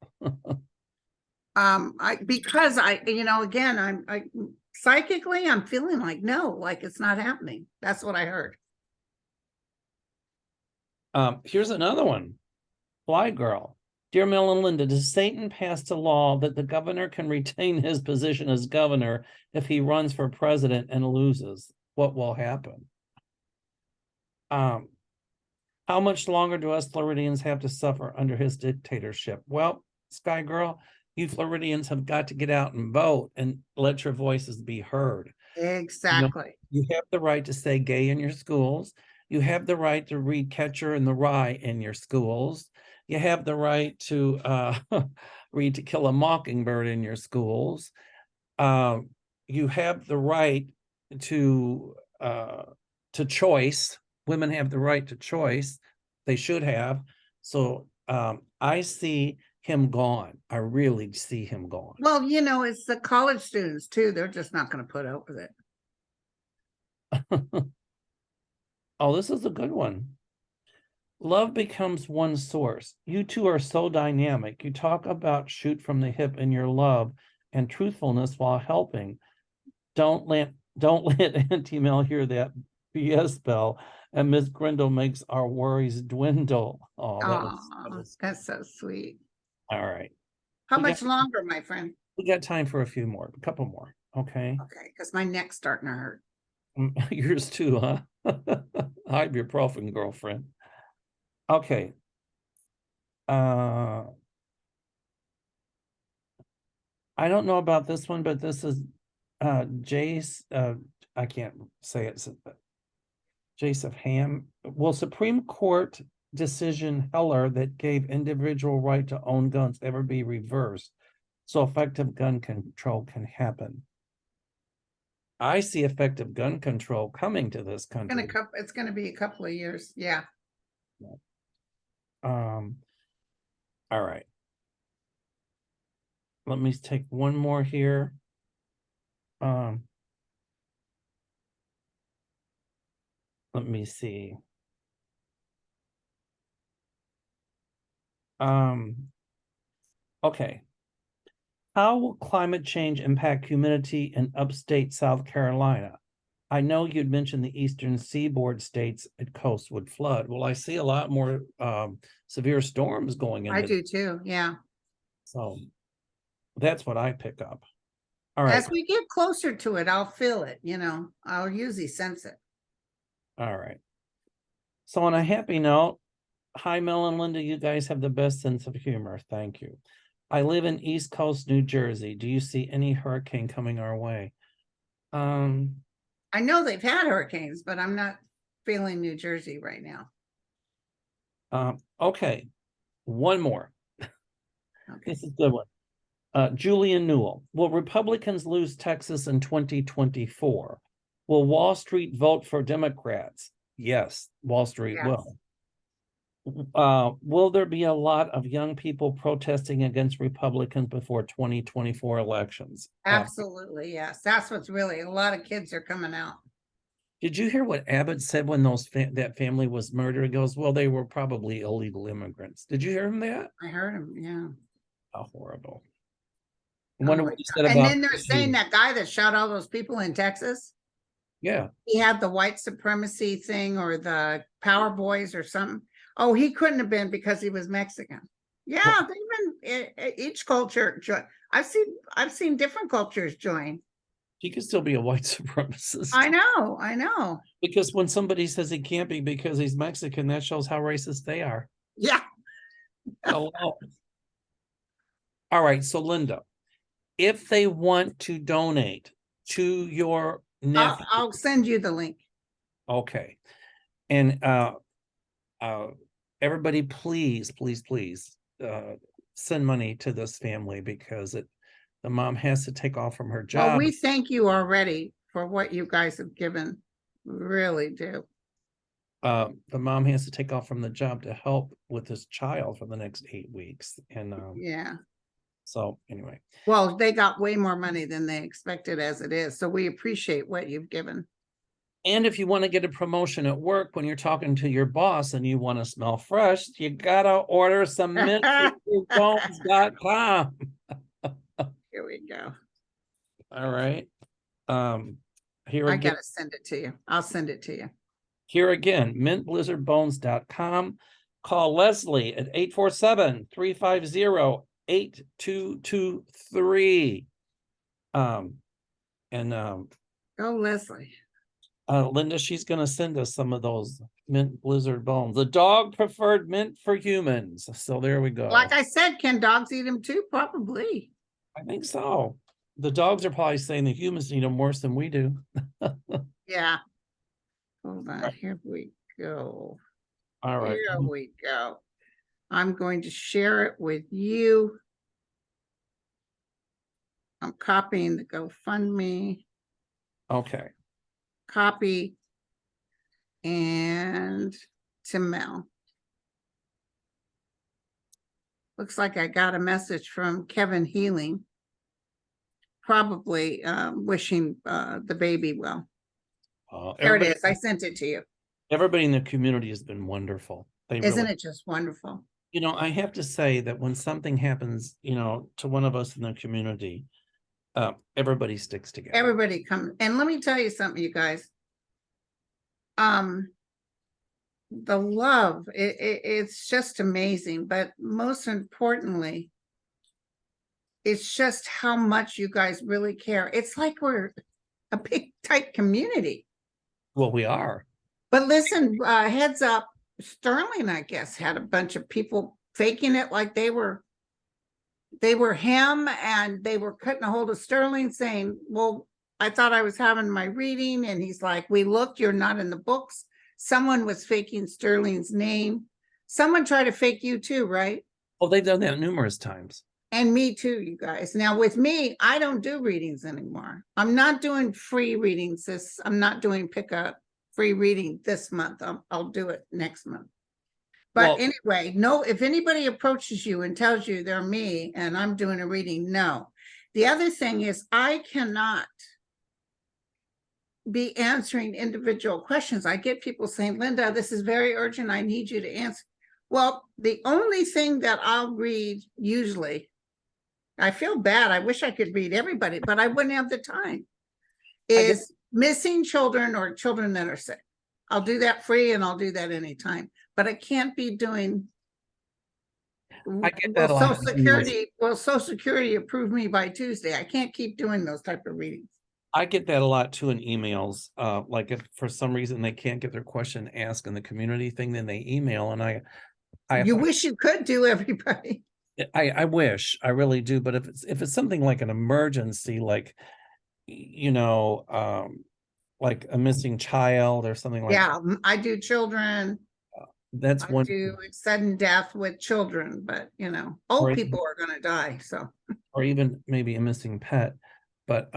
Because you know, again, I psychically, I'm feeling like no, like it's not happening. That's what I heard. Here's another one. Fly girl. Dear Mel and Linda, does Satan pass a law that the governor can retain his position as governor if he runs for president and loses? What will happen? How much longer do us Floridians have to suffer under his dictatorship? Well, Sky Girl, you Floridians have got to get out and vote and let your voices be heard. Exactly. You have the right to say gay in your schools. You have the right to read Catcher in the Rye in your schools. You have the right to read To Kill a Mockingbird in your schools. You have the right to choice. Women have the right to choice. They should have. So I see him gone. I really see him gone. Well, you know, it's the college students too. They're just not going to put up with it. Oh, this is a good one. Love becomes one source. You two are so dynamic. You talk about shoot from the hip in your love and truthfulness while helping. Don't let Auntie Mel hear that BS spell, and Miss Grindle makes our worries dwindle. Oh, that's so sweet. All right. How much longer, my friend? We got time for a couple more. Okay. Okay, because my neck's starting to hurt. Yours too, huh? Ibuprofen, girlfriend. Okay. I don't know about this one, but this is Jace. I can't say it. Jace of Ham. Will Supreme Court decision Heller that gave individual right to own guns ever be reversed so effective gun control can happen? I see effective gun control coming to this country. It's going to be a couple of years. Yeah. All right. Let me take one more here. Let me see. Okay. How will climate change impact humidity in upstate South Carolina? I know you'd mentioned the eastern seaboard states and coast would flood. Well, I see a lot more severe storms going I into, do too, yeah. so that's what I pick up. All right, As we get closer to it, I'll feel it, I'll usually sense it. all right. So on a happy note, hi Mel and Linda, you guys have the best sense of humor. Thank you. I live in East Coast, New Jersey. Do you see any hurricane coming our way? I know they've had hurricanes, but I'm not feeling New Jersey right now. Okay, one more. Okay. This is a good one. Julian Newell. Will Republicans lose Texas in 2024? Will Wall Street vote for Democrats? Yes, Wall Street Yes. will. Will there be a lot of young people protesting against Republicans before 2024 elections? Absolutely, yes. That's what's really, a lot of kids are coming out. Did you hear what Abbott said when that family was murdered? He goes, well, they were probably illegal immigrants. Did you hear him that? I heard him, yeah. How horrible. I wonder what he said And about. then they're saying that guy that shot all those people in Texas, Yeah. he had the white supremacy thing or the Power Boys or something. Oh, he couldn't have been because he was Mexican. Yeah, Well, they've been each culture. I've seen different cultures join. he could still be a white supremacist. I know. Because when somebody says he can't be because he's Mexican, that shows how racist they are. Yeah. Hello. All right, so Linda, if they want to donate to your nephew, I'll send you the link. okay, and everybody, please send money to this family because the mom has to take off from her job. Well, we thank you already for what you guys have given. We really do. The mom has to take off from the job to help with this child for the next 8 weeks, and Yeah. so anyway. Well, they got way more money than they expected as it is, so we appreciate what you've given. And if you want to get a promotion at work when you're talking to your boss and you want to smell fresh, you gotta order some mintbones.com. Here we go. All right. Here I again, gotta send it to you. I'll send it to you. here again, mintblizzardbones.com. Call Leslie at 847-350-8223. Go, Leslie. Linda, she's going to send us some of those mint blizzard bones. The dog preferred mint for humans. So there we go. Like I said, can dogs eat them too? Probably. I think so. The dogs are probably saying the humans need them worse than we do. Yeah. Hold on. Here we go. All right. Here we go. I'm going to share it with you. I'm copying the GoFundMe. Okay. Copy and to Mel. Looks like I got a message from Kevin Healing, probably wishing the baby well. There it is. I sent it to you. Everybody in the community has been wonderful. Isn't it just wonderful? You know, I have to say that when something happens, to one of us in the community, everybody sticks together. Everybody comes. And let me tell you something, you guys. The love, it's just amazing. But most importantly, it's just how much you guys really care. It's like we're a big, tight community. Well, we are. But listen, heads up, Sterling, I guess, had a bunch of people faking it like they were him, and they were cutting a hold of Sterling saying, well, I thought I was having my reading. And he's like, we looked, you're not in the books. Someone was faking Sterling's name. Someone tried to fake you too, right? Oh, they've done that numerous times. And me too, you guys. Now with me, I don't do readings anymore. I'm not doing free readings. I'm not doing pick a free reading this month. I'll do it next month. But anyway, no, if anybody approaches you and tells you they're me and I'm doing a reading, no. The other thing is I cannot be answering individual questions. I get people saying, Linda, this is very urgent. I need you to answer. Well, the only thing that I'll read usually, I feel bad. I wish I could read everybody, but I wouldn't have the time, is missing children or children that are sick. I'll do that free and I'll do that anytime, but I can't be doing. I get that a lot. Will Social Security approve me by Tuesday? I can't keep doing those type of readings. I get that a lot too in emails. Like if for some reason they can't get their question asked in the community thing, then they email, and you wish you could do, everybody. I wish, I really do. But if it's something like an emergency, like, you know, like a missing child or something like Yeah, I do children. that's I one. do sudden death with children, but you know, old people are going to die. So, or even maybe a missing pet, but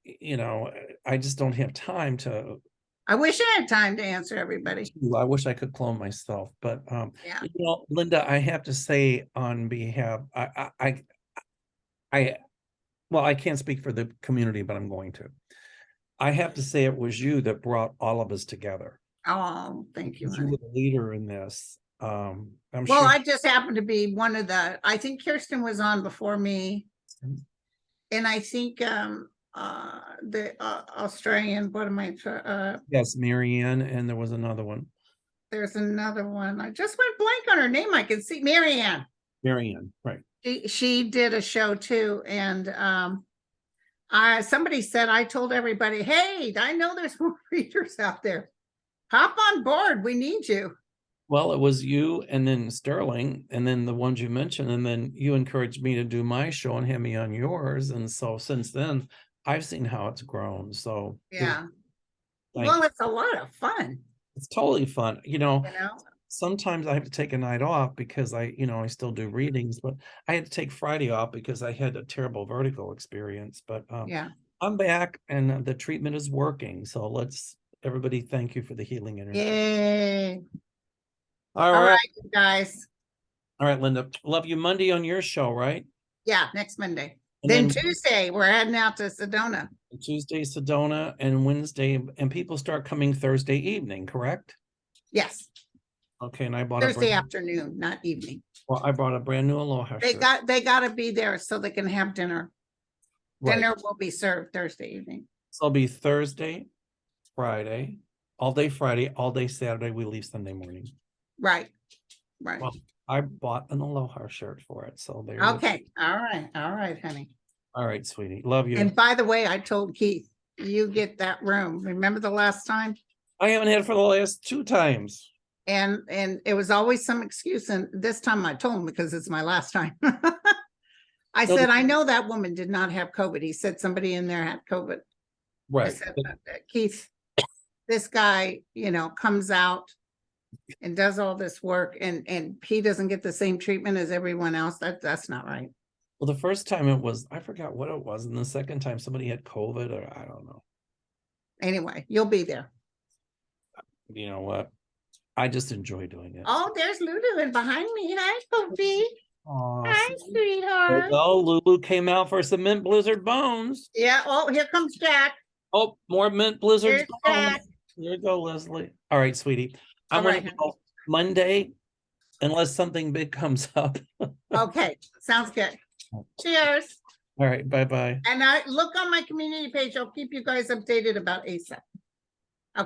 you know, I just don't have time to. I wish I had time to answer everybody. I wish I could clone myself, but yeah. you know, Linda, I have to say on behalf, well, I can't speak for the community, but I'm going to. I have to say it was you that brought all of us together. Oh, thank you. You were the leader in this. I'm well, sure. I just happened to be one of the. I think Kirsten was on before me, and I think the Australian. What am I? Yes, Marianne, and there was another one. There's another one. I just went blank on her name. I can see Marianne. Marianne, right? She did a show too, and somebody said I told everybody, "Hey, I know there's more readers out there. Hop on board. We need you." Well, it was you and then Sterling and then the ones you mentioned, and then you encouraged me to do my show and have me on yours. And so since then, I've seen how it's grown. So yeah. Well, it's a lot of fun. It's totally fun. You know, sometimes I have to take a night off because I still do readings, but I had to take Friday off because I had a terrible vertigo experience. But yeah, I'm back and the treatment is working. So everybody thank you for the healing energy. Yay. All right, guys. All right, Linda. Love you. Monday on your show, right? Yeah, next Monday. Then Tuesday, we're heading out to Sedona. Tuesday, Sedona, and Wednesday, and people start coming Thursday evening, correct? Yes. Okay, and I bought Thursday afternoon, not evening. Well, I brought a brand new Aloha shirt. They got to be there so they can have dinner. Right. Dinner will be served Thursday evening. So it'll be Thursday, Friday, all day Friday, all day Saturday. We leave Sunday morning. Right. Well, I bought an Aloha shirt for it. So there. Okay. All right, honey. All right, sweetie. Love you. And by the way, I told Keith, you get that room. Remember the last time? I haven't had it for the last 2 times. And it was always some excuse. And this time I told him because it's my last time. I said, I know that woman did not have COVID. He said somebody in there had COVID. Right. I said, Keith, this guy, comes out and does all this work and he doesn't get the same treatment as everyone else. That's not right. Well, the first time it was, I forgot what it was. And the second time somebody had COVID or I don't know. Anyway, you'll be there. You know what? I just enjoy doing it. Oh, there's Lulu and behind me. Hi, Poopy. Hi, sweetheart. Oh, Lulu came out for some mint blizzard bones. Yeah. Oh, here comes Jack. Oh, more mint blizzard bones. Jack. Here you go, Leslie. All right, sweetie. I'm going to go Monday unless something big comes up. Okay. Sounds good. Cheers. All right. Bye-bye. And I look on my community page. I'll keep you guys updated about ASAP.